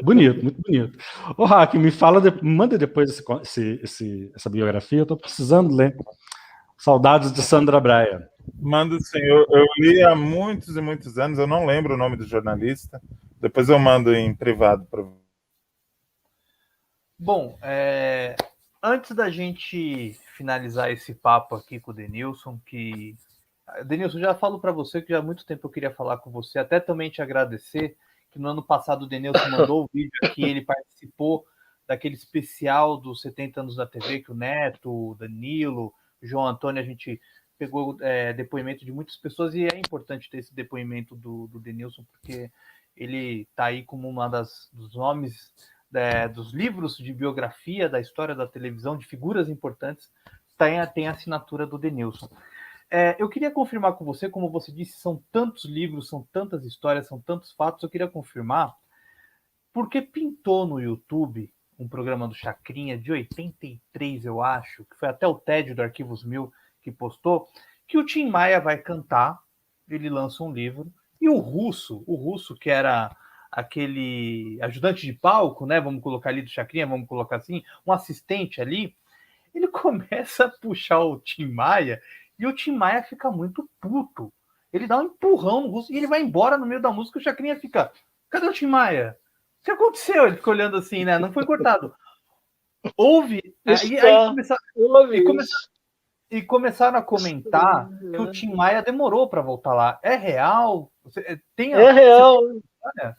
Bonito, muito bonito. Ô, Hack, me fala, manda depois essa biografia, eu estou precisando ler. Saudades de Sandra Braia. Mando sim, eu li há muitos e muitos anos, eu não lembro o nome do jornalista, depois eu mando em privado para você. Bom, antes da gente finalizar esse papo aqui com o Denilson, Denilson, já falo para você que já há muito tempo eu queria falar com você, até também te agradecer, que no ano passado o Denilson mandou o vídeo aqui, ele participou daquele especial dos 70 anos da TV, que o Neto, o Danilo, o João Antônio, a gente pegou depoimento de muitas pessoas, e é importante ter esse depoimento do Denilson, porque ele está aí como dos nomes dos livros de biografia da história da televisão, de figuras importantes, tem a assinatura do Denilson. Eu queria confirmar com você, como você disse, são tantos livros, são tantas histórias, são tantos fatos, eu queria confirmar, porque pintou no YouTube um programa do Chacrinha de 83, eu acho, que foi até o Tédio do Arquivos 1000 que postou, que o Tim Maia vai cantar, ele lança um livro, e o Russo, que era aquele ajudante de palco, né? Vamos colocar ali do Chacrinha, vamos colocar assim, um assistente ali, ele começa a puxar o Tim Maia e o Tim Maia fica muito puto. Ele dá um empurrão no Russo e ele vai embora no meio da música. O Chacrinha fica: cadê o Tim Maia? O que aconteceu? Ele fica olhando assim, né? Não foi cortado. Houve. E começaram a comentar que o Tim Maia demorou para voltar lá. É real? É real.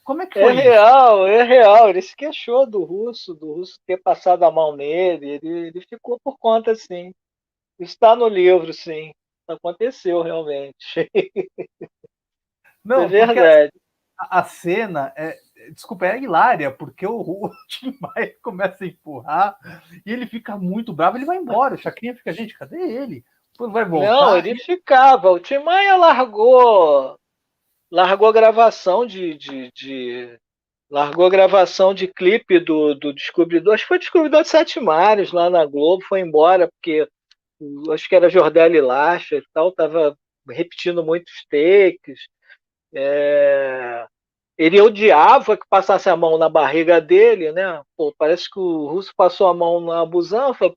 Como é que foi isso? É real. Ele se queixou do Russo ter passado a mão nele. Ele ficou por conta, sim. Está no livro, sim. Aconteceu, realmente. Não, é verdade. A cena desculpa, é hilária, porque o Tim Maia começa a empurrar e ele fica muito bravo, ele vai embora. O Chacrinha fica: gente, cadê ele? Pô, vai voltar? Não, ele ficava. O Tim Maia largou a gravação largou a gravação de clipe do Descobridor. Acho que foi Descobridor de Sete Mares lá na Globo, foi embora porque acho que era Jordelle Lacha e tal, estava repetindo muitos takes. Ele odiava que passasse a mão na barriga dele, né? Pô, parece que o Russo passou a mão na busanfa,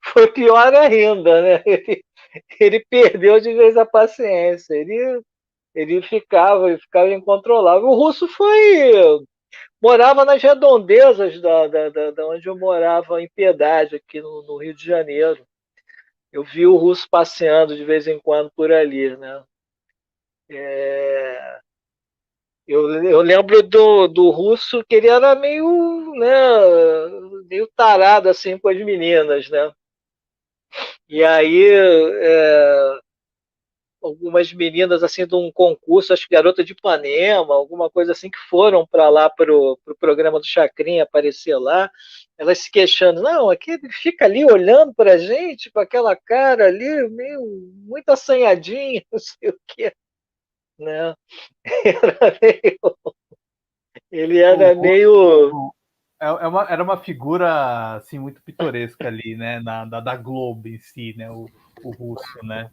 foi pior ainda, né? Ele perdeu de vez a paciência. Ele ficava incontrolável. O Russo morava nas redondezas da onde eu morava, em Piedade, aqui no Rio de Janeiro. Eu vi o Russo passeando de vez em quando por ali, né? Eu lembro do Russo que ele era meio, né, meio tarado assim com as meninas, né? E aí algumas meninas assim de um concurso, acho que Garota de Ipanema, alguma coisa assim, que foram para lá pro programa do Chacrinha aparecer lá, elas se queixando: não, aqui ele fica ali olhando para a gente com aquela cara ali meio muito assanhadinho, não sei o quê, né? Ele era meio era uma figura assim muito pitoresca ali, né, da Globo em si, né, o Russo, né?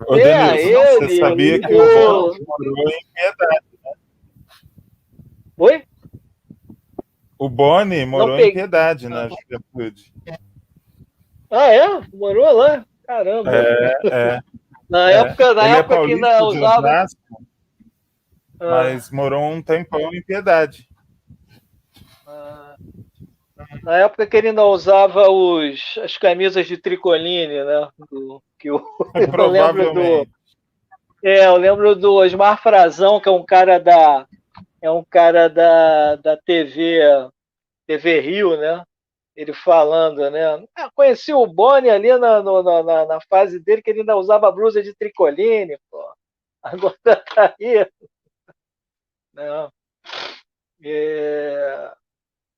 Ô, Denilson, você sabia que o Boni morou em Piedade, né? Oi? O Boni morou em Piedade, na juventude. Ah, é? Morou lá? Caramba. Na época que ainda usava. Osasco, mas morou um tempão em Piedade. Na época que ele ainda usava as camisas de tricoline, né? Eu lembro do Osmar Frazão, que é um cara da TV Rio, né? Ele falando, né? Conheci o Boni ali na fase dele, que ele ainda usava blusa de tricoline, pô. Agora tá aí. Não.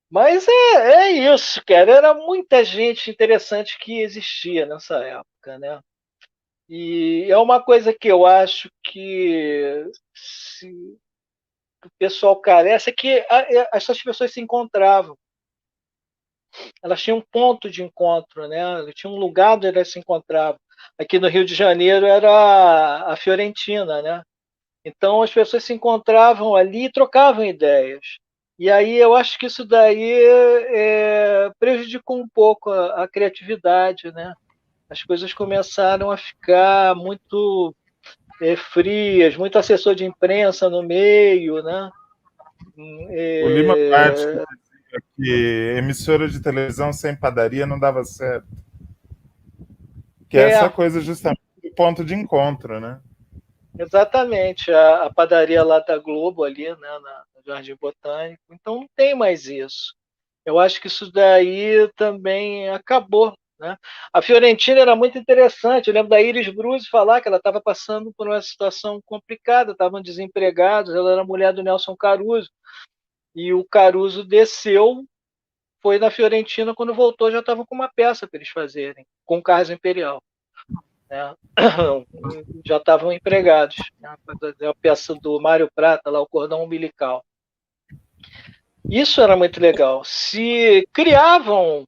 Mas é isso, cara. Era muita gente interessante que existia nessa época, né? E é uma coisa que eu acho que o pessoal carece, é que essas pessoas se encontravam. Elas tinham um ponto de encontro, né? Elas tinham um lugar onde elas se encontravam. Aqui no Rio de Janeiro era a Fiorentina, né? Então as pessoas se encontravam ali e trocavam ideias. E aí eu acho que isso daí prejudicou um pouco a criatividade, né? As coisas começaram a ficar muito frias, muito assessor de imprensa no meio, né? O Lima Duarte dizia que emissora de televisão sem padaria não dava certo. Que é essa coisa justamente do ponto de encontro, né? Exatamente, a padaria lá da Globo ali, né, no Jardim Botânico. Então não tem mais isso. Eu acho que isso daí também acabou, né? A Fiorentina era muito interessante. Eu lembro da Iris Bruce falar que ela estava passando por uma situação complicada, estavam desempregados. Ela era mulher do Nelson Caruso e o Caruso desceu, foi na Fiorentina, quando voltou já estavam com uma peça para eles fazerem, com o Carlos Imperial. Né? Já estavam empregados. Né? A peça do Mário Prata, lá, o Cordão Umbilical. Isso era muito legal. Se criavam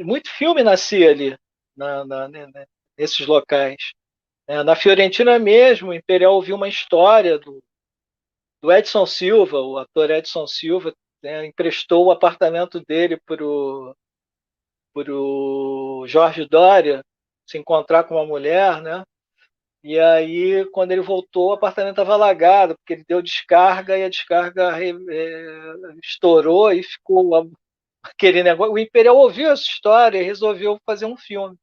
muito filme nascia ali, nesses locais. Na Fiorentina mesmo, o Imperial ouviu uma história do Edson Silva, o ator Edson Silva, né, emprestou o apartamento dele para o Jorge Doria se encontrar com uma mulher, né? E aí, quando ele voltou, o apartamento estava alagado, porque ele deu descarga e a descarga estourou e ficou aquele negócio. O Imperial ouviu essa história e resolveu fazer um filme.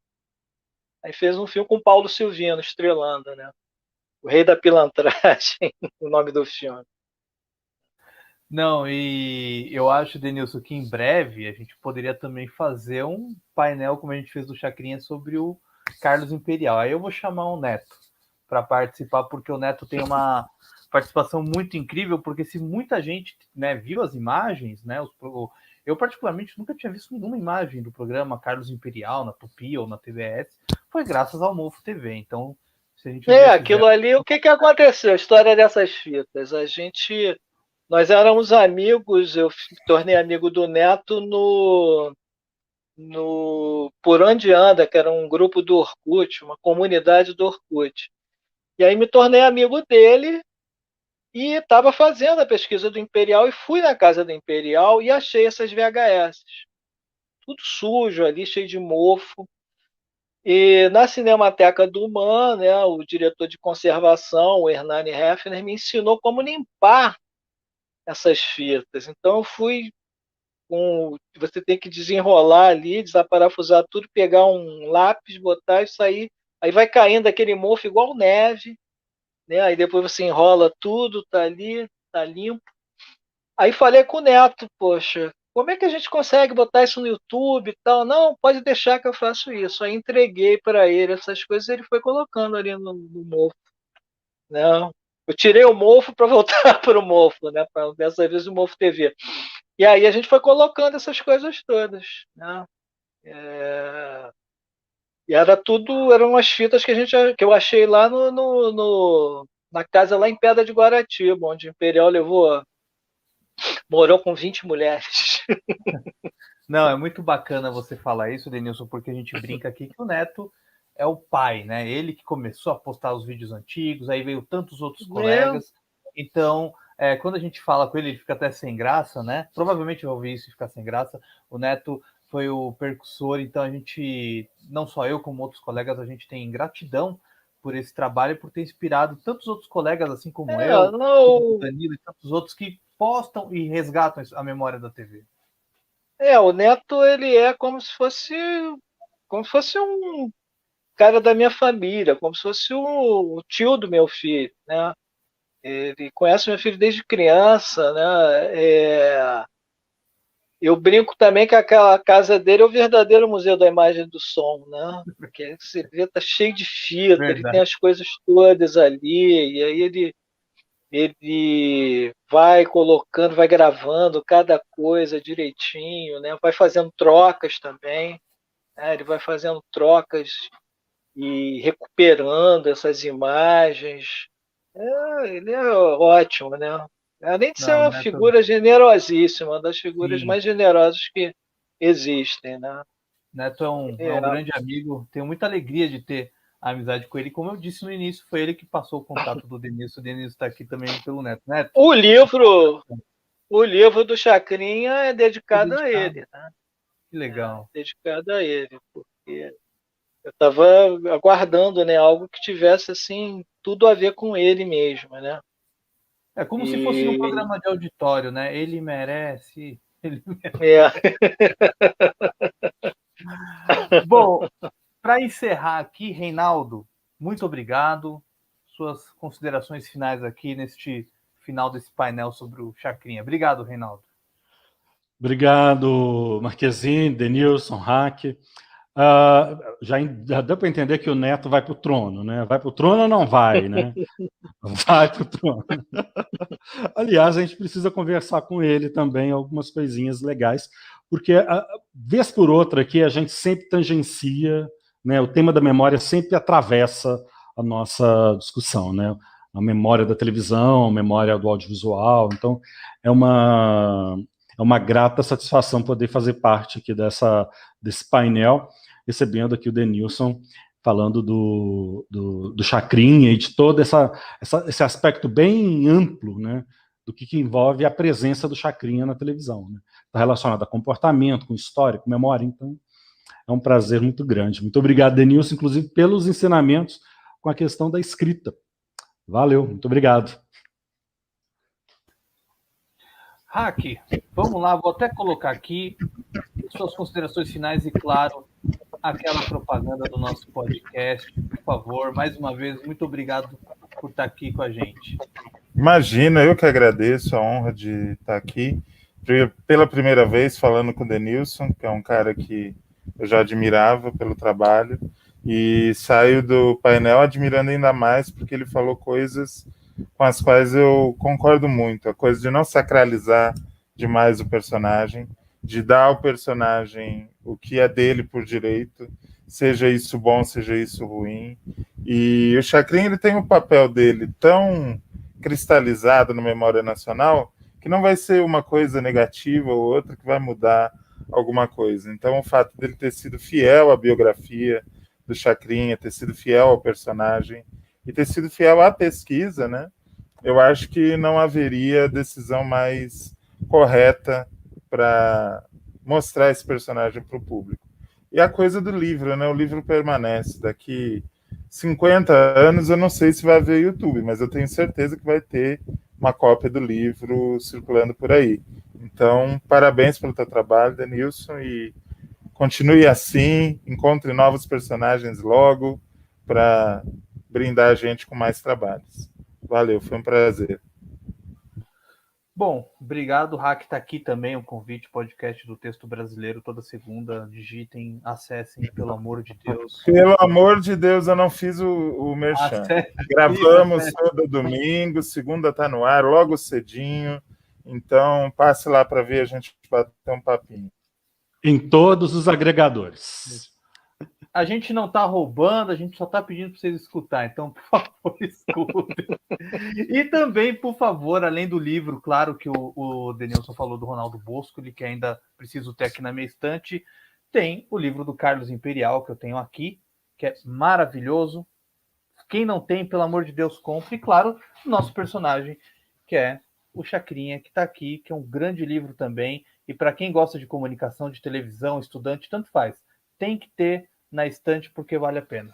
Aí fez um filme com o Paulo Silvino estrelando, né? O Rei da Pilantragem, o nome do filme. Não, e eu acho, Denilson, que em breve a gente poderia também fazer um painel, como a gente fez do Chacrinha, sobre o Carlos Imperial. Aí eu vou chamar o Neto para participar, porque o Neto tem uma participação muito incrível, porque se muita gente, né, viu as imagens, né, eu particularmente nunca tinha visto nenhuma imagem do programa Carlos Imperial na Tupi ou na TVS, foi graças ao Mofo TV. Então, se a gente aquilo ali, o que aconteceu? A história dessas fitas. Nós éramos amigos, eu me tornei amigo do Neto no Por Onde Anda, que era um grupo do Orkut, uma comunidade do Orkut. E aí me tornei amigo dele e estava fazendo a pesquisa do Imperial e fui na casa do Imperial e achei essas VHS. Tudo sujo ali, cheio de mofo. E na Cinemateca do MAN, né, o diretor de conservação, o Hernani Heffner, me ensinou como limpar essas fitas. Então eu fui você tem que desenrolar ali, desaparafusar tudo, pegar um lápis, botar e sair. Aí vai caindo aquele mofo igual neve, né? Aí depois você enrola tudo, tá ali, tá limpo. Aí falei com o Neto, poxa, como é que a gente consegue botar isso no YouTube e tal? Não, pode deixar que eu faço isso. Aí entreguei para ele essas coisas e ele foi colocando ali no mofo. Não, eu tirei o mofo para voltar para o mofo, né? Dessa vez o Mofo TV. E aí a gente foi colocando essas coisas todas, né? E eram umas fitas que eu achei lá na casa lá em Pedra de Guaratiba, onde o Imperial morou com 20 mulheres. Não, é muito bacana você falar isso, Denilson, porque a gente brinca aqui que o Neto é o pai, né? Ele que começou a postar os vídeos antigos, aí veio tantos outros colegas. Então, quando a gente fala com ele, ele fica até sem graça, né? Provavelmente eu ouvi isso e ficar sem graça. O Neto foi o percussor, então a gente, não só eu, como outros colegas, a gente tem gratidão por esse trabalho e por ter inspirado tantos outros colegas, assim como eu, como o Danilo e tantos outros que postam e resgatam a memória da TV. O Neto, ele é como se fosse um cara da minha família, como se fosse o tio do meu filho, né? Ele conhece meu filho desde criança, né? Eu brinco também que aquela casa dele é o verdadeiro museu da imagem e do som, né? Porque você vê, tá cheio de fita, Verdade. ele tem as coisas todas ali, e aí ele vai colocando, vai gravando cada coisa direitinho, né? Vai fazendo trocas também, né? Ele vai fazendo trocas e recuperando essas imagens. Ele é ótimo, né? Além de ser uma figura generosíssima, uma das figuras mais generosas que existem, né? Neto é um grande amigo, tenho muita alegria de ter a amizade com ele. Como eu disse no início, foi ele que passou o contato do Denilson. O Denilson está aqui também pelo Neto. Neto. O livro do Chacrinha é dedicado a ele, né? Que legal. Dedicado a ele, porque eu estava aguardando, né, algo que tivesse assim tudo a ver com ele mesmo, né? É como se fosse um programa de auditório, né? Ele merece. Bom, para encerrar aqui, Reinaldo, muito obrigado. Suas considerações finais aqui neste final desse painel sobre o Chacrinha. Obrigado, Reinaldo. Obrigado, Marquezine, Denilson, Hack. Já deu para entender que o Neto vai para o trono, né? Vai para o trono ou não vai, né? Vai para o trono. Aliás, a gente precisa conversar com ele também algumas coisinhas legais, porque, vez por outra aqui, a gente sempre tangencia, né? O tema da memória sempre atravessa a nossa discussão, né? A memória da televisão, a memória do audiovisual. Então, é uma grata satisfação poder fazer parte aqui desse painel, recebendo aqui o Denilson, falando do Chacrinha e de todo esse aspecto bem amplo, né, do que envolve a presença do Chacrinha na televisão. Né? Está relacionado a comportamento, com história, com memória, então é um prazer muito grande. Muito obrigado, Denilson, inclusive pelos ensinamentos com a questão da escrita. Valeu, muito obrigado. Hack, vamos lá, vou até colocar aqui suas considerações finais e, claro, aquela propaganda do nosso podcast, por favor. Mais uma vez, muito obrigado por estar aqui com a gente. Imagina, eu que agradeço a honra de estar aqui pela primeira vez falando com o Denilson, que é um cara que eu já admirava pelo trabalho, e saio do painel admirando ainda mais porque ele falou coisas com as quais eu concordo muito, a coisa de não sacralizar demais o personagem, de dar ao personagem o que é dele por direito, seja isso bom, seja isso ruim. E o Chacrinha, ele tem um papel dele tão cristalizado na memória nacional que não vai ser uma coisa negativa ou outra que vai mudar alguma coisa. Então, o fato dele ter sido fiel à biografia do Chacrinha, ter sido fiel ao personagem e ter sido fiel à pesquisa, né? Eu acho que não haveria decisão mais correta para mostrar esse personagem para o público. E a coisa do livro, né? O livro permanece. Daqui 50 anos eu não sei se vai haver YouTube, mas eu tenho certeza que vai ter uma cópia do livro circulando por aí. Então, parabéns pelo teu trabalho, Denilson, e continue assim, encontre novos personagens logo para brindar a gente com mais trabalhos. Valeu, foi um prazer. Bom, obrigado. O Hack está aqui também, o convite, podcast do Texto Brasileiro, toda segunda. Digitem, acessem, pelo amor de Deus. Pelo amor de Deus, eu não fiz o merchan. Gravamos todo domingo, segunda está no ar, logo cedinho. Então, passe lá para ver a gente bater um papinho. Em todos os agregadores. A gente não está roubando, a gente só está pedindo para vocês escutarem. Então, por favor, escutem. E também, por favor, além do livro, claro que o Denilson falou do Ronaldo Bosco, que ainda preciso ter aqui na minha estante, tem o livro do Carlos Imperial, que eu tenho aqui, que é maravilhoso. Quem não tem, pelo amor de Deus, compre. E, claro, o nosso personagem, que é o Chacrinha, que está aqui, que é um grande livro também. E para quem gosta de comunicação, de televisão, estudante, tanto faz. Tem que ter na estante porque vale a pena.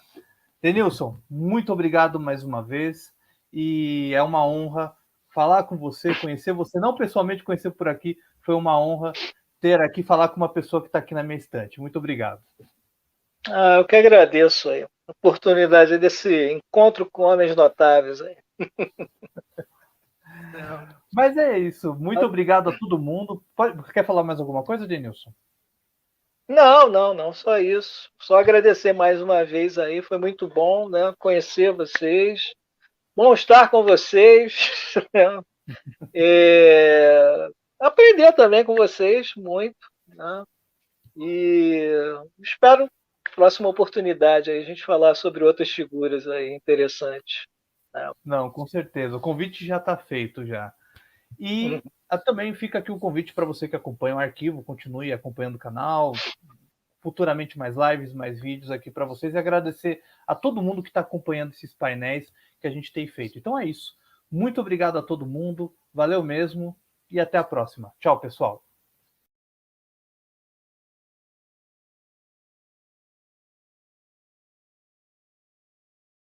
Denilson, muito obrigado mais uma vez e é uma honra falar com você, conhecer você, não pessoalmente conhecer por aqui, foi uma honra ter aqui, falar com uma pessoa que está aqui na minha estante. Muito obrigado. Eu que agradeço aí, a oportunidade desse encontro com homens notáveis aí. Mas é isso, muito obrigado a todo mundo. Quer falar mais alguma coisa, Denilson? Não, só isso. Só agradecer mais uma vez aí, foi muito bom, né, conhecer vocês. Bom estar com vocês. Aprender também com vocês muito, né? E espero próxima oportunidade aí a gente falar sobre outras figuras aí interessantes. Né? Não, com certeza. O convite já está feito já. E também fica aqui o convite para você que acompanha o arquivo, continue acompanhando o canal, futuramente mais lives, mais vídeos aqui para vocês e agradecer a todo mundo que está acompanhando esses painéis que a gente tem feito. Então é isso. Muito obrigado a todo mundo, valeu mesmo e até a próxima. Tchau, pessoal.